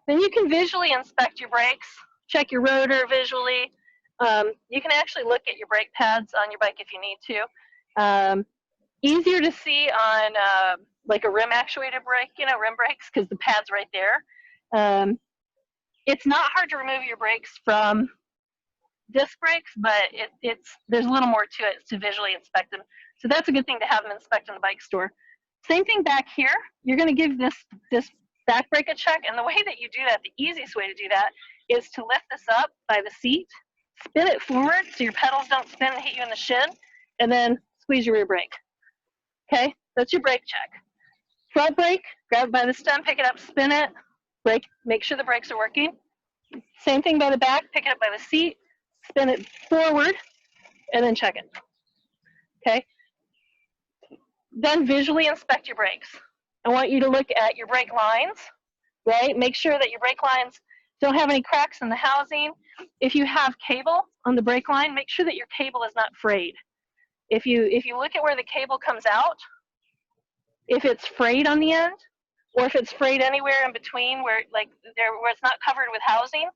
A: Then you can visually inspect your brakes, check your rotor visually. You can actually look at your brake pads on your bike if you need to. Easier to see on like a rim actuated brake, you know, rim brakes, because the pad's right there. It's not hard to remove your brakes from disc brakes, but there's a little more to it to visually inspect them. So that's a good thing to have them inspect in the bike store. Same thing back here. You're going to give this back brake a check, and the way that you do that, the easiest way to do that is to lift this up by the seat, spin it forward so your pedals don't spin and hit you in the shin, and then squeeze your rear brake. Okay, that's your brake check. Front brake, grab it by the stem, pick it up, spin it, brake, make sure the brakes are working. Same thing by the back, pick it up by the seat, spin it forward, and then check it. Okay? Then visually inspect your brakes. I want you to look at your brake lines, right? Make sure that your brake lines don't have any cracks in the housing. If you have cable on the brake line, make sure that your cable is not frayed. If you look at where the cable comes out, if it's frayed on the end, or if it's frayed anywhere in between where it's not covered with housing,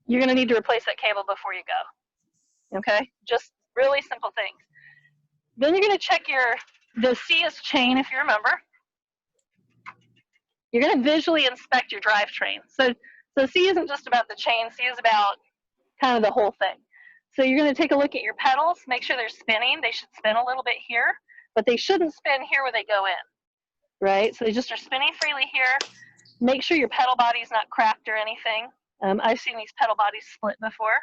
A: you're going to need to replace that cable before you go. Okay? Just really simple things. Then you're going to check the C is chain, if you remember. You're going to visually inspect your drivetrain. So C isn't just about the chain. C is about kind of the whole thing. So you're going to take a look at your pedals, make sure they're spinning. They should spin a little bit here, but they shouldn't spin here where they go in, right? So they just are spinning freely here. Make sure your pedal body's not cracked or anything. I've seen these pedal bodies split before.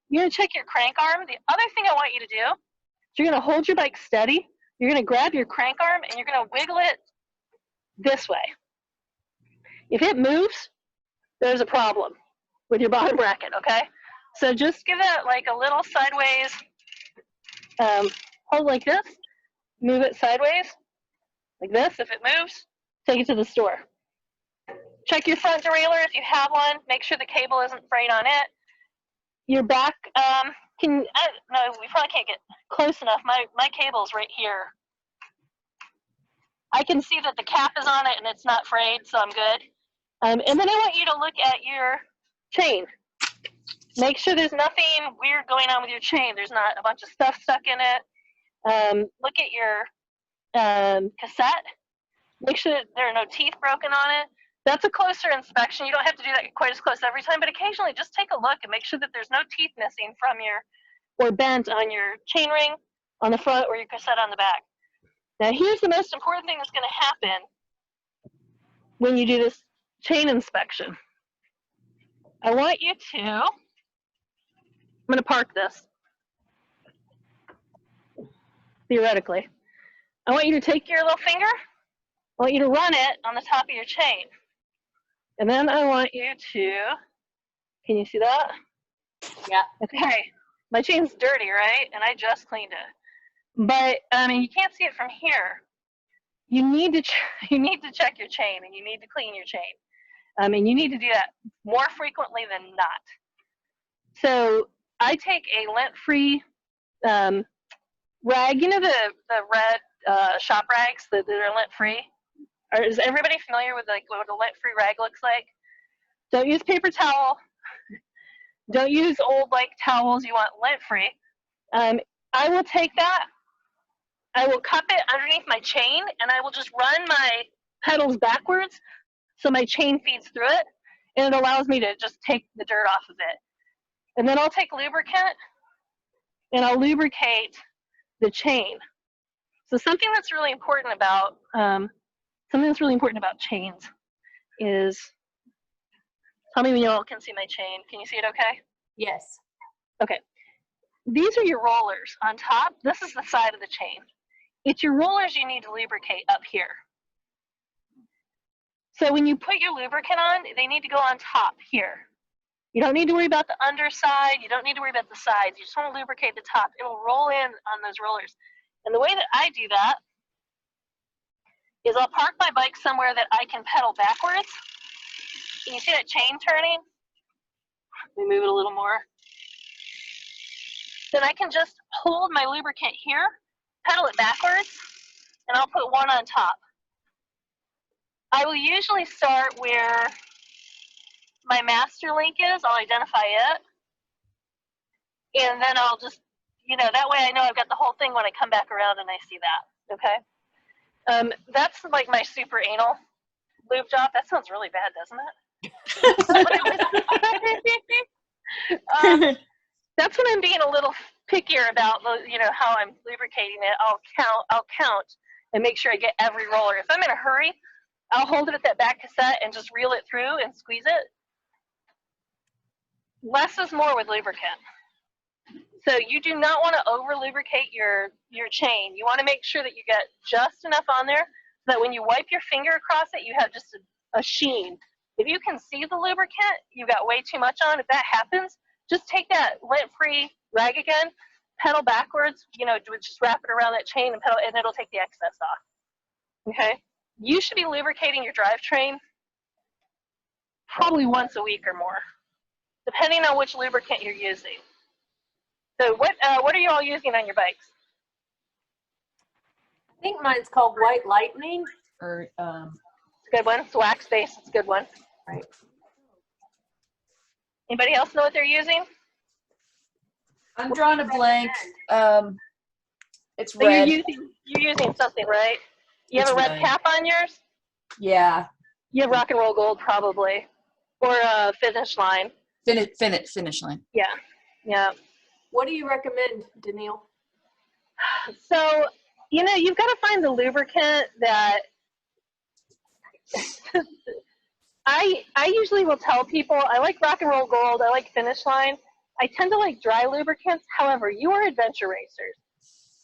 A: You're going to check your crank arm. The other thing I want you to do is you're going to hold your bike steady. You're going to grab your crank arm and you're going to wiggle it this way. If it moves, there's a problem with your bottom bracket, okay? So just give it like a little sideways, hold like this, move it sideways, like this. If it moves, take it to the store. Check your front derailleur if you have one. Make sure the cable isn't frayed on it. Your back, no, we probably can't get close enough. My cable's right here. I can see that the cap is on it and it's not frayed, so I'm good. And then I want you to look at your chain. Make sure there's nothing weird going on with your chain. There's not a bunch of stuff stuck in it. Look at your cassette. Make sure that there are no teeth broken on it. That's a closer inspection. You don't have to do that quite as close every time, but occasionally just take a look and make sure that there's no teeth missing from your, or bent on your chain ring on the front or your cassette on the back. Now here's the most important thing that's going to happen when you do this chain inspection. I want you to, I'm going to park this, theoretically. I want you to take your little finger, I want you to run it on the top of your chain. And then I want you to, can you see that?
C: Yeah.
A: Okay, my chain's dirty, right? And I just cleaned it. But, I mean, you can't see it from here. You need to check your chain and you need to clean your chain. And you need to do that more frequently than not. So I take a lint-free rag, you know the red shop rags that are lint-free? Is everybody familiar with like what a lint-free rag looks like? Don't use paper towel. Don't use old like towels. You want lint-free. I will take that. I will cup it underneath my chain, and I will just run my pedals backwards so my chain feeds through it, and it allows me to just take the dirt off of it. And then I'll take lubricant, and I'll lubricate the chain. So something that's really important about chains is, tell me when you all can see my chain. Can you see it okay?
C: Yes.
A: Okay. These are your rollers on top. This is the side of the chain. It's your rollers you need to lubricate up here. So when you put your lubricant on, they need to go on top here. You don't need to worry about the underside. You don't need to worry about the sides. You just want to lubricate the top. It'll roll in on those rollers. And the way that I do that is I'll park my bike somewhere that I can pedal backwards. Can you see that chain turning? Let me move it a little more. Then I can just hold my lubricant here, pedal it backwards, and I'll put one on top. I will usually start where my master link is. I'll identify it. And then I'll just, that way I know I've got the whole thing when I come back around and I see that, okay? That's like my super anal lube job. That sounds really bad, doesn't it? That's when I'm being a little pickier about, how I'm lubricating it. I'll count and make sure I get every roller. If I'm in a hurry, I'll hold it at that back cassette and just reel it through and squeeze it. Less is more with lubricant. So you do not want to over lubricate your chain. You want to make sure that you get just enough on there so that when you wipe your finger across it, you have just a sheen. If you can see the lubricant, you've got way too much on. If that happens, just take that lint-free rag again, pedal backwards, just wrap it around that chain and pedal, and it'll take the excess off. Okay? You should be lubricating your drivetrain probably once a week or more, depending on which lubricant you're using. So what are you all using on your bikes?
C: I think mine's called White Lightning.
B: Or
A: It's a good one. It's wax based. It's a good one.
C: Right.
A: Anybody else know what they're using?
B: I'm drawing a blank. It's
A: So
B: red.
A: you're using something, right? You have
B: It's
A: a red
B: red.
A: cap on yours?
B: Yeah.
A: You have Rock and Roll Gold probably, or Finish Line.
B: Finish line.
A: Yeah, yeah.
C: What do you recommend, Danielle?
A: So, you've got to find the lubricant that I usually will tell people, I like Rock and Roll Gold, I like Finish Line. I tend to like dry lubricants. However, you are adventure racers.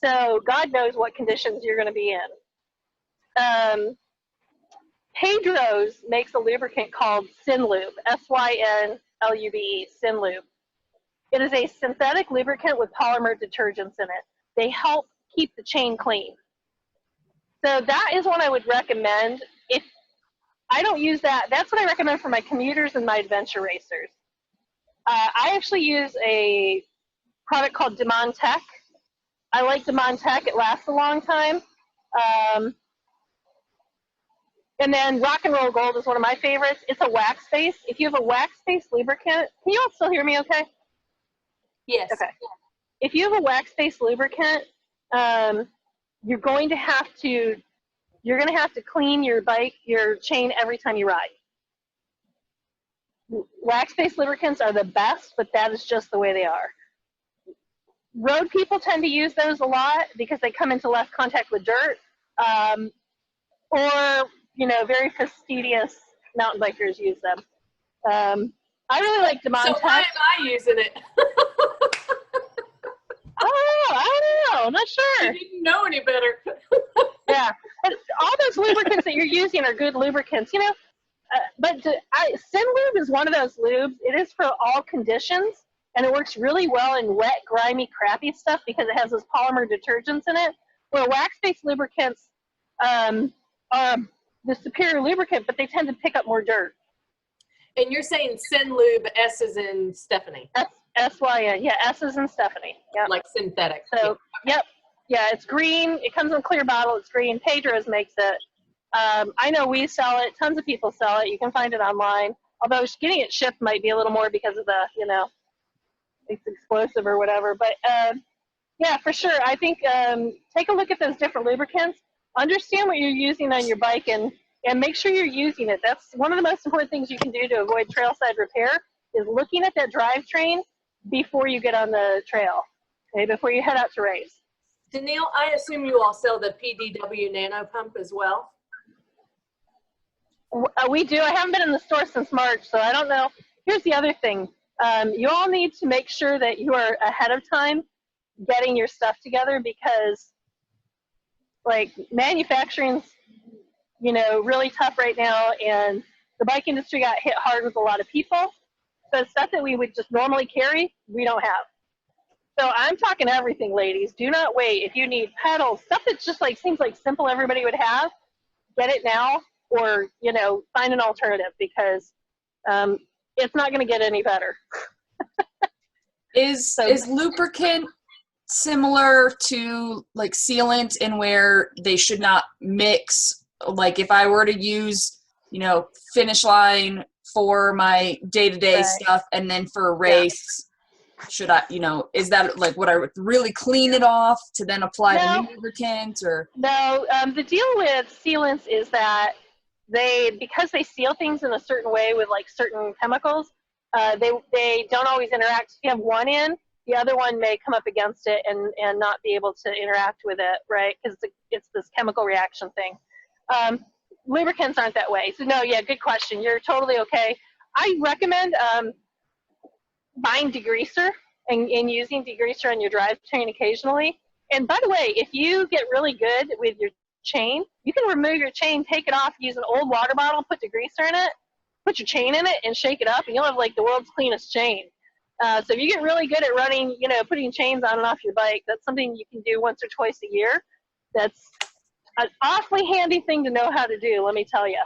A: So God knows what conditions you're going to be in. Pedro's makes a lubricant called Synlube, S-Y-N-L-U-B-E, Synlube. It is a synthetic lubricant with polymer detergents in it. They help keep the chain clean. So that is what I would recommend. If I don't use that, that's what I recommend for my commuters and my adventure racers. I actually use a product called Demon-Tech. I like Demon-Tech. It lasts a long time. And then Rock and Roll Gold is one of my favorites. It's a wax-based. If you have a wax-based lubricant, can you all still hear me okay?
C: Yes.
A: Okay. If you have a wax-based lubricant, you're going to have to clean your chain every time you ride. Wax-based lubricants are the best, but that is just the way they are. Road people tend to use those a lot because they come into less contact with dirt, or very fastidious mountain bikers use them. I really like Demont.
C: So why am I using it?
A: I don't know. I'm not sure.
C: You didn't know any better.
A: Yeah, but all those lubricants that you're using are good lubricants, but Sin Lube is one of those lubes. It is for all conditions, and it works really well in wet, grimy, crappy stuff because it has those polymer detergents in it. Where wax-based lubricants are the superior lubricant, but they tend to pick up more dirt.
C: And you're saying Sin Lube, S is in Stephanie.
A: S-Y-N, yeah, S is in Stephanie. Yep.
C: Like synthetic.
A: So, yep. Yeah, it's green. It comes in a clear bottle. It's green. Pedro's makes it. I know we sell it. Tons of people sell it. You can find it online. Although getting it shipped might be a little more because of the, it's explosive or whatever. But, yeah, for sure. I think take a look at those different lubricants. Understand what you're using on your bike and make sure you're using it. That's one of the most important things you can do to avoid trailside repair is looking at that drivetrain before you get on the trail, okay, before you head out to race.
C: Danielle, I assume you all sell the PDW Nano Pump as well?
A: We do. I haven't been in the store since March, so I don't know. Here's the other thing. You all need to make sure that you are ahead of time getting your stuff together because, manufacturing's, really tough right now, and the bike industry got hit hard with a lot of people. So stuff that we would just normally carry, we don't have. So I'm talking everything, ladies. Do not wait. If you need pedals, stuff that just seems like simple everybody would have, get it now or, find an alternative because it's not going to get any better.
B: Is lubricant similar to sealant in where they should not mix? If I were to use, Finish Line for my day-to-day
A: Right.
B: stuff and then for a race, should I, is that would I really clean it off to then apply the new lubricant or?
A: No, the deal with sealants is that because they seal things in a certain way with certain chemicals, they don't always interact. If you have one in, the other one may come up against it and not be able to interact with it, right? Because it's this chemical reaction thing. Lubricants aren't that way. So no, yeah, good question. You're totally okay. I recommend buying degreaser and using degreaser on your drivetrain occasionally. And by the way, if you get really good with your chain, you can remove your chain, take it off, use an old water bottle, put degreaser in it, put your chain in it, and shake it up, and you'll have the world's cleanest chain. So if you get really good at running, putting chains on and off your bike, that's something you can do once or twice a year. That's an awfully handy thing to know how to do, let me tell you.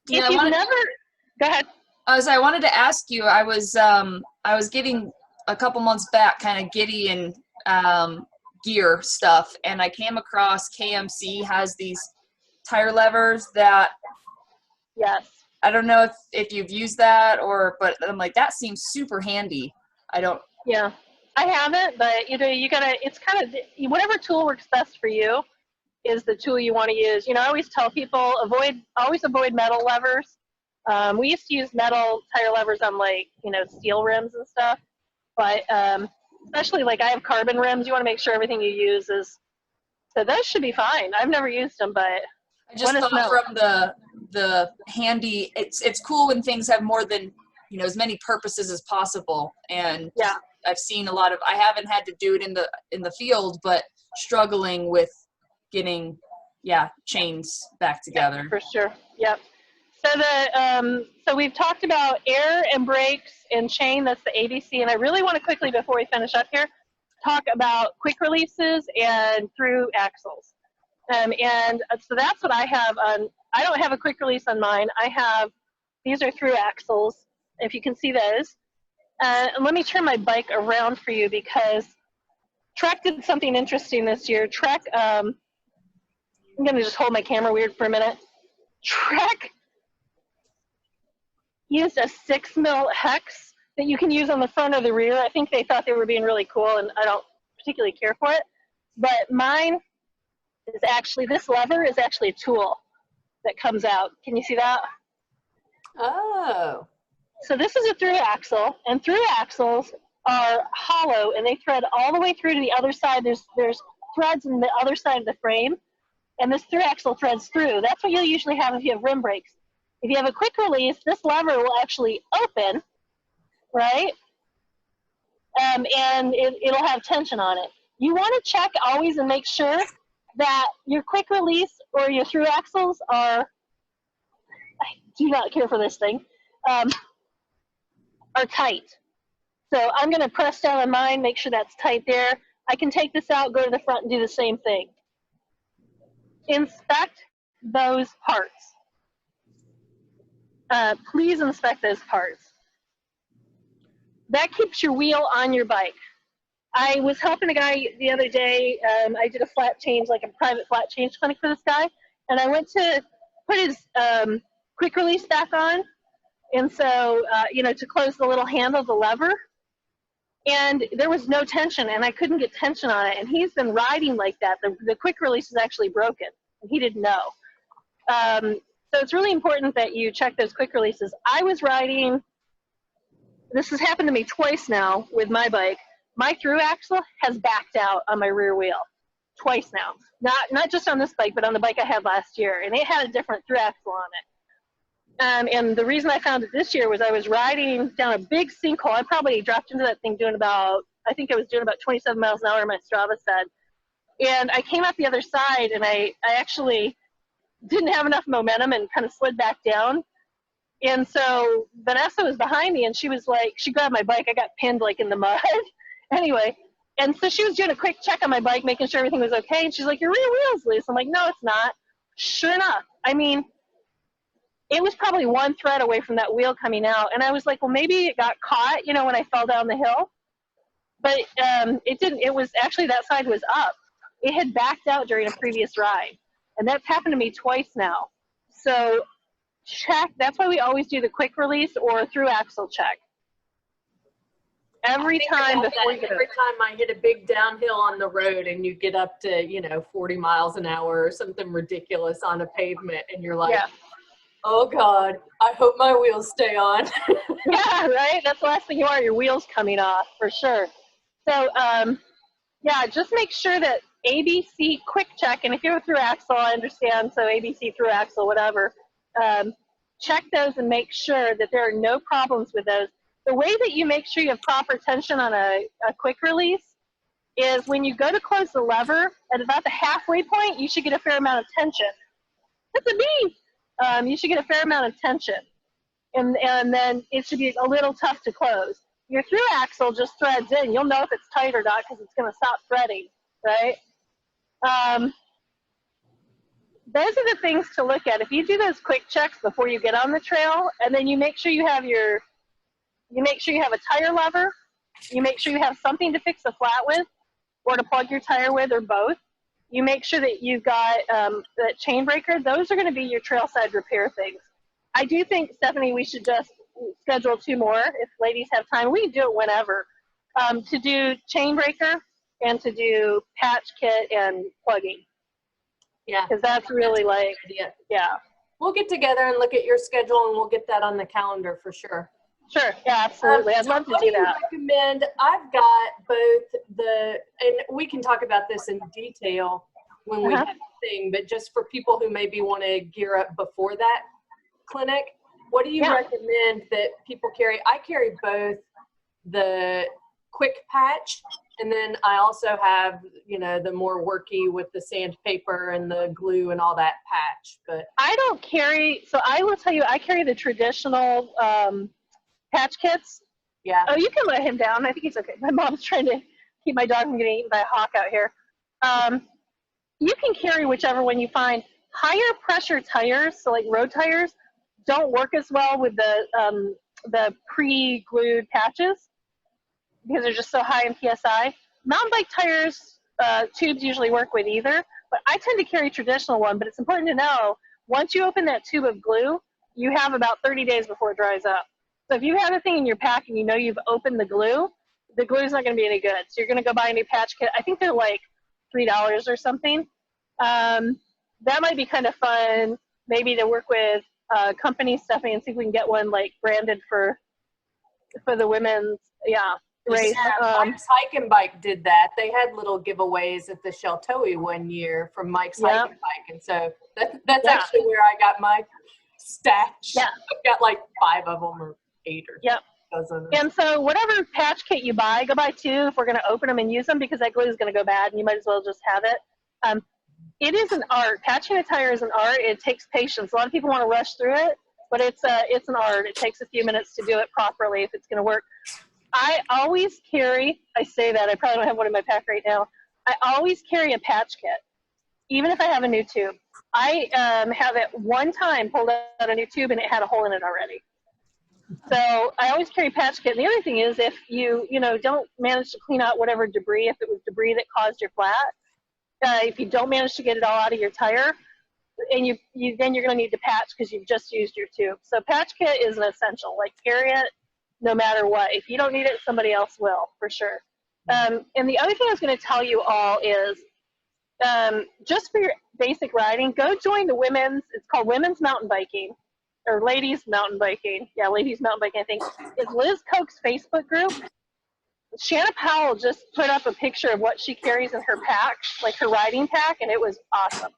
A: If you've never, go ahead.
B: I wanted to ask you, I was getting a couple months back kind of giddy and gear stuff, and I came across KMC has these tire levers that,
A: yes,
B: I don't know if you've used that but I'm that seems super handy.
A: Yeah, I haven't, but you gotta, it's kind of, whatever tool works best for you is the tool you want to use. I always tell people, always avoid metal levers. We used to use metal tire levers on steel rims and stuff, but especially I have carbon rims, you want to make sure everything you use is, so those should be fine. I've never used them, but
B: I just thought from the handy, it's cool when things have more than, as many purposes as possible. And
A: yeah,
B: I've seen a lot of, I haven't had to do it in the field, but struggling with getting, chains back together.
A: for sure. Yep. So so we've talked about air and brakes and chain. That's the ABC. And I really want to quickly, before we finish up here, talk about quick releases and through axles. And so that's what I have on. I don't have a quick release on mine. These are through axles, if you can see those. And let me turn my bike around for you because Trek did something interesting this year. Trek I'm going to just hold my camera weird for a minute. Trek used a 6 mil hex that you can use on the front or the rear. I think they thought they were being really cool, and I don't particularly care for it. But mine is actually, this lever is actually a tool that comes out. Can you see that?
C: Oh.
A: So this is a through axle, and through axles are hollow, and they thread all the way through to the other side. There's threads in the other side of the frame, and this through axle threads through. That's what you'll usually have if you have rim brakes. If you have a quick release, this lever will actually open, right? And it'll have tension on it. You want to check always and make sure that your quick release or your through axles are, I do not care for this thing, are tight. So I'm going to press down on mine, make sure that's tight there. I can take this out, go to the front, and do the same thing. Inspect those parts. Please inspect those parts. That keeps your wheel on your bike. I was helping a guy the other day. I did a flat change, like a private flat change clinic for this guy, and I went to put his quick release back on, and so, to close the little handle of the lever, and there was no tension, and I couldn't get tension on it, and he's been riding like that. The quick release is actually broken, and he didn't know. So it's really important that you check those quick releases. I was riding, this has happened to me twice now with my bike. My through axle has backed out on my rear wheel, twice now. Not just on this bike, but on the bike I had last year, and it had a different through axle on it. And the reason I found it this year was I was riding down a big sinkhole. I probably dropped into that thing doing about, I think I was doing about 27 miles an hour, my Strava said. And I came out the other side, and I actually didn't have enough momentum and kind of slid back down. And so Vanessa was behind me, and she was like, she grabbed my bike. I got pinned like in the mud. Anyway, and so she was doing a quick check on my bike, making sure everything was okay. And she's like, your rear wheel's loose. I'm like, no, it's not. Sure enough. I mean, it was probably one thread away from that wheel coming out. And I was like, well, maybe it got caught, when I fell down the hill. But it didn't. It was actually, that side was up. It had backed out during a previous ride. And that's happened to me twice now. So check. That's why we always do the quick release or through axle check. Every time before you get
C: every time I hit a big downhill on the road and you get up to 40 miles an hour or something ridiculous on a pavement, and you're like, yeah. Oh God, I hope my wheels stay on.
A: Yeah, right. That's the last thing you want, your wheels coming off for sure. So just make sure that ABC quick check, and if you're through axle, I understand. So ABC through axle, whatever. Check those and make sure that there are no problems with those. The way that you make sure you have proper tension on a quick release is when you go to close the lever, at about the halfway point, you should get a fair amount of tension. That's a bee! You should get a fair amount of tension. And then it should be a little tough to close. Your through axle just threads in. You'll know if it's tight or not because it's going to stop threading, right? Those are the things to look at. If you do those quick checks before you get on the trail, and then you make sure you have a tire lever, you make sure you have something to fix the flat with or to plug your tire with, or both. You make sure that you've got that chain breaker. Those are going to be your trail side repair things. I do think, Stephanie, we should just schedule 2 more if ladies have time. We can do it whenever. To do chain breaker and to do patch kit and plugging.
C: Yeah.
A: Because that's really yeah.
C: We'll get together and look at your schedule, and we'll get that on the calendar for sure.
A: Sure, yeah, absolutely. I'd love to do that.
C: Recommend, I've got both and we can talk about this in detail when we have the thing, but just for people who maybe want to gear up before that clinic, what do you recommend that people carry? I carry both the quick patch, and then I also have, the more worky with the sandpaper and the glue and all that patch. But
A: I don't carry, so I will tell you, I carry the traditional patch kits.
C: Yeah.
A: Oh, you can let him down. I think he's okay. My mom's trying to keep my dog from getting eaten by a hawk out here. You can carry whichever one you find. Higher pressure tires, so like road tires, don't work as well with the pre-glued patches because they're just so high in PSI. Mountain bike tires, tubes usually work with either, But I tend to carry traditional one, but it's important to know, once you open that tube of glue, you have about 30 days before it dries up. So if you have a thing in your pack and you know you've opened the glue is not going to be any good. So you're going to go buy a new patch kit. I think they're like $3 or something. That might be kind of fun, maybe to work with company Stephanie and see if we can get one like branded for the women's race.
C: Yeah, Mike's Hike and Bike did that. They had little giveaways at the Sheltoe one year from Mike's Hike and Bike, and so that's actually where I got my stash.
A: Yeah,
C: I've got like 5 of them or 8 or dozen.
A: And so whatever patch kit you buy, go buy 2 if we're going to open them and use them, because that glue is going to go bad and you might as well just have it. It is an art. Patching a tire is an art. It takes patience. A lot of people want to rush through it, but it's an art. It takes a few minutes to do it properly if it's going to work. I always carry, I say that, I probably don't have one in my pack right now. I always carry a patch kit, even if I have a new tube. I have at one time pulled out a new tube and it had a hole in it already. So I always carry a patch kit. And the other thing is, if you don't manage to clean out whatever debris, if it was debris that caused your flat, if you don't manage to get it all out of your tire, and then you're going to need to patch because you've just used your tube. So patch kit is an essential. Like, carry it no matter what. If you don't need it, somebody else will, for sure. And the other thing I was going to tell you all is, just for your basic riding, go join the it's called Women's Mountain Biking, or Ladies Mountain Biking. Yeah, Ladies Mountain Biking, I think. It's Liz Koch's Facebook group. Shanna Powell just put up a picture of what she carries in her pack, like her riding pack, and it was awesome.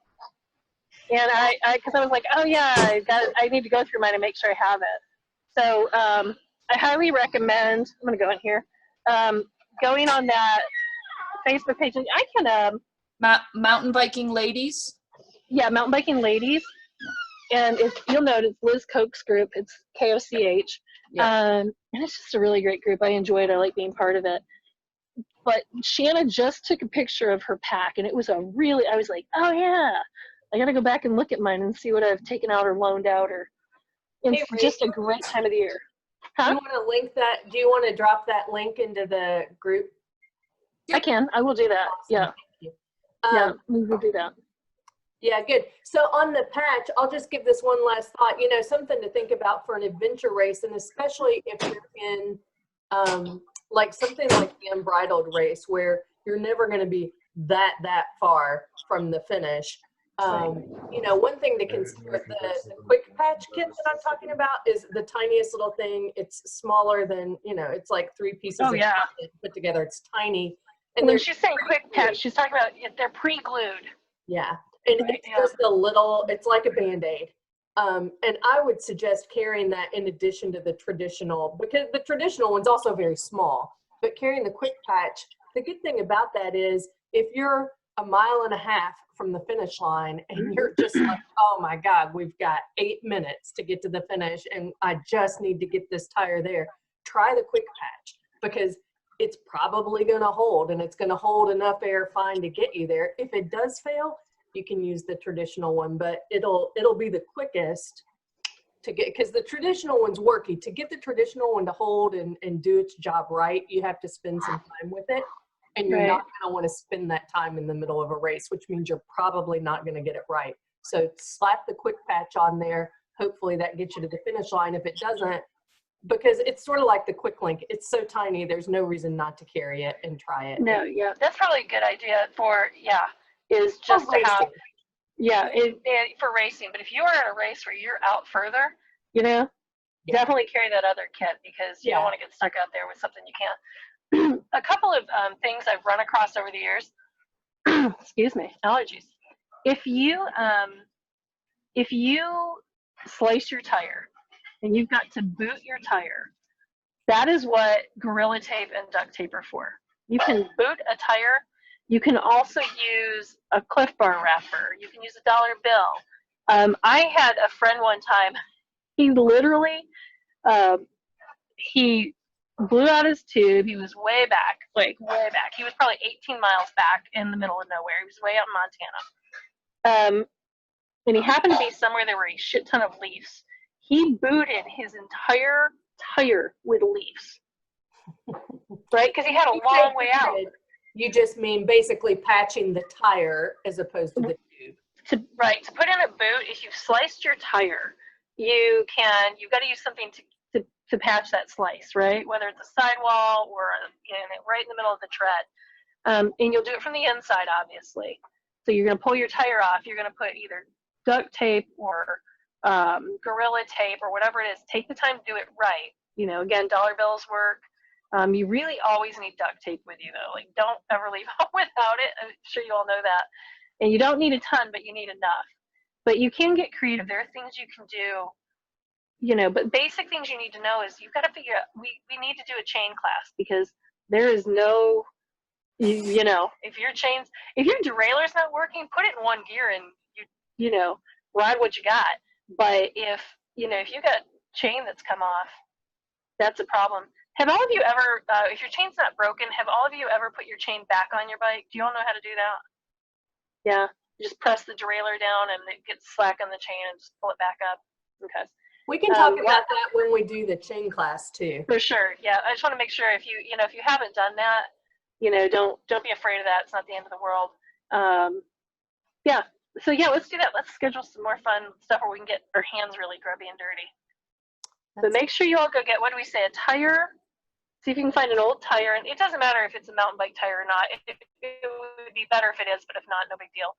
A: And because I was like, oh yeah, I need to go through mine and make sure I have it. So I highly recommend, I'm going to go in here, going on that Facebook page. And I can...
B: Mountain Biking Ladies?
A: Yeah, Mountain Biking Ladies. And you'll notice Liz Koch's group. It's Koch. Yeah. And it's just a really great group. I enjoy it. I like being part of it. But Shanna just took a picture of her pack, and it was I was like, oh yeah, I got to go back and look at mine and see what I've taken out or loaned out. It's just a great time of the year. Huh?
C: Do you want to link that? Do you want to drop that link into the group?
A: I can. I will do that.
C: Awesome.
A: Yeah.
C: Thank you.
A: Yeah, we will do that.
C: Yeah, good. So on the patch, I'll just give this one last thought, something to think about for an adventure race, and especially if you're in like something like the unbridled race where you're never going to be that far from the finish. One thing to consider, the quick patch kit that I'm talking about is the tiniest little thing. It's smaller than, it's like 3 pieces of content put together. It's tiny. And
A: when she's saying quick patch, she's talking about they're pre-glued.
C: Yeah. And it's just a little, it's like a Band-Aid. And I would suggest carrying that in addition to the traditional, because the traditional one's also very small, but carrying the quick patch, the good thing about that is if you're 1.5 miles from the finish line and you're just like, oh my God, we've got 8 minutes to get to the finish and I just need to get this tire there, try the quick patch, because it's probably going to hold, and it's going to hold enough air fine to get you there. If it does fail, you can use the traditional one, but it'll be the quickest to get, because the traditional one's worky. To get the traditional one to hold and do its job right, you have to spend some time with it, and you're not going to want to spend that time in the middle of a race, which means you're probably not going to get it right. So slap the quick patch on there. Hopefully that gets you to the finish line. If it doesn't, because it's sort of like the quick link, it's so tiny, there's no reason not to carry it and try it.
A: No, yeah, that's probably a good idea is just to have, for racing. But if you are in a race where you're out further, definitely carry that other kit, because you don't want to get stuck out there with something you can't. A couple of things I've run across over the years, excuse me, allergies. If you slice your tire and you've got to boot your tire, that is what Gorilla Tape and duct tape are for. You can boot a tire. You can also use a Cliff Bar wrapper. You can use a $1 bill. I had a friend one time, he literally, he blew out his tube. He was way back, like way back. He was probably 18 miles back in the middle of nowhere. He was way out in Montana. And he happened to be somewhere there were a shit ton of leaves. He booted his entire tire with leaves, right? Because he had a long way out.
C: You just mean basically patching the tire as opposed to the tube.
A: To put in a boot, if you've sliced your tire, you've got to use something to patch that slice, right? Whether it's a sidewall or right in the middle of the tread. And you'll do it from the inside, obviously. So you're going to pull your tire off. You're going to put either duct tape or Gorilla tape or whatever it is. Take the time to do it right. Again, dollar bills work. You really always need duct tape with you, though. Like, don't ever leave home without it. I'm sure you all know that. And you don't need a ton, but you need enough. But you can get creative. There are things you can do, but basic things you need to know is you've got to figure out, we need to do a chain class, because there is no, if your derailleur's not working, put it in one gear and ride what you got. But if you got chain that's come off, that's a problem. Have all of you ever, if your chain's not broken, have all of you ever put your chain back on your bike? Do you all know how to do that? Yeah, you just press the derailleur down and it gets slack on the chain and just pull it back up. Okay.
C: We can talk about that when we do the chain class too.
A: For sure. Yeah, I just want to make sure if you haven't done that, don't be afraid of that. It's not the end of the world. Yeah. So yeah, let's do that. Let's schedule some more fun stuff where we can get our hands really grubby and dirty. But make sure you all go get, what do we say, a tire? See if you can find an old tire. And it doesn't matter if it's a mountain bike tire or not. It would be better if it is, but if not, no big deal.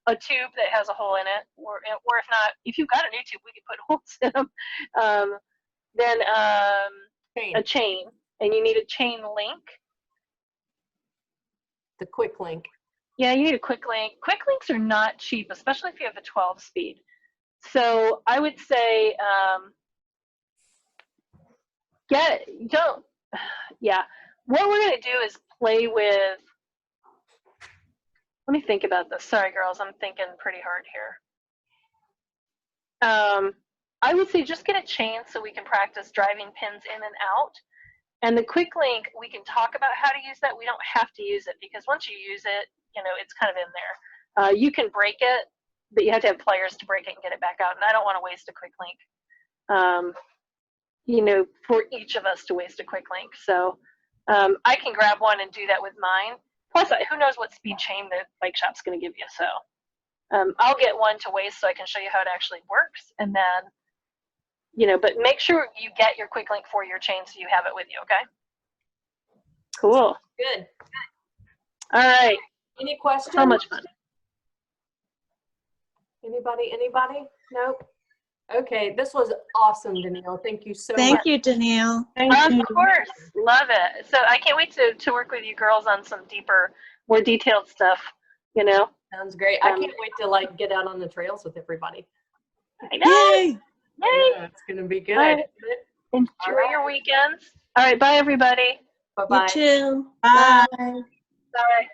A: A tube that has a hole in it, or if not, if you've got a new tube, we could put holes in them. Then a chain, and you need a chain link.
C: The quick link.
A: Yeah, you need a quick link. Quick links are not cheap, especially if you have a 12 speed. So I would say, what we're going to do is play with, let me think about this. Sorry, girls, I'm thinking pretty hard here. I would say just get a chain so we can practice driving pins in and out. And the quick link, we can talk about how to use that. We don't have to use it, because once you use it, it's kind of in there. You can break it, but you have to have pliers to break it and get it back out. And I don't want to waste a quick link, for each of us to waste a quick link. So I can grab one and do that with mine. Plus, who knows what speed chain the bike shop's going to give you. So I'll get one to waste so I can show you how it actually works. And then, but make sure you get your quick link for your chain so you have it with you, okay? Cool.
C: Good.
A: All right.
C: Any questions?
A: So much fun.
C: Anybody? Nope. Okay, this was awesome, Danielle. Thank you so much.
F: Thank you, Danielle.
A: Of course. Love it. So I can't wait to work with you girls on some deeper, more detailed stuff,
C: Sounds great. I can't wait to get out on the trails with everybody.
A: I know.
F: Yay!
A: Yay.
C: Yeah, it's going to be good.
A: All right. Enjoy your weekends. All right. Bye, everybody.
C: Bye-bye.
F: You too.
D: Bye.
F: Bye.
A: Bye.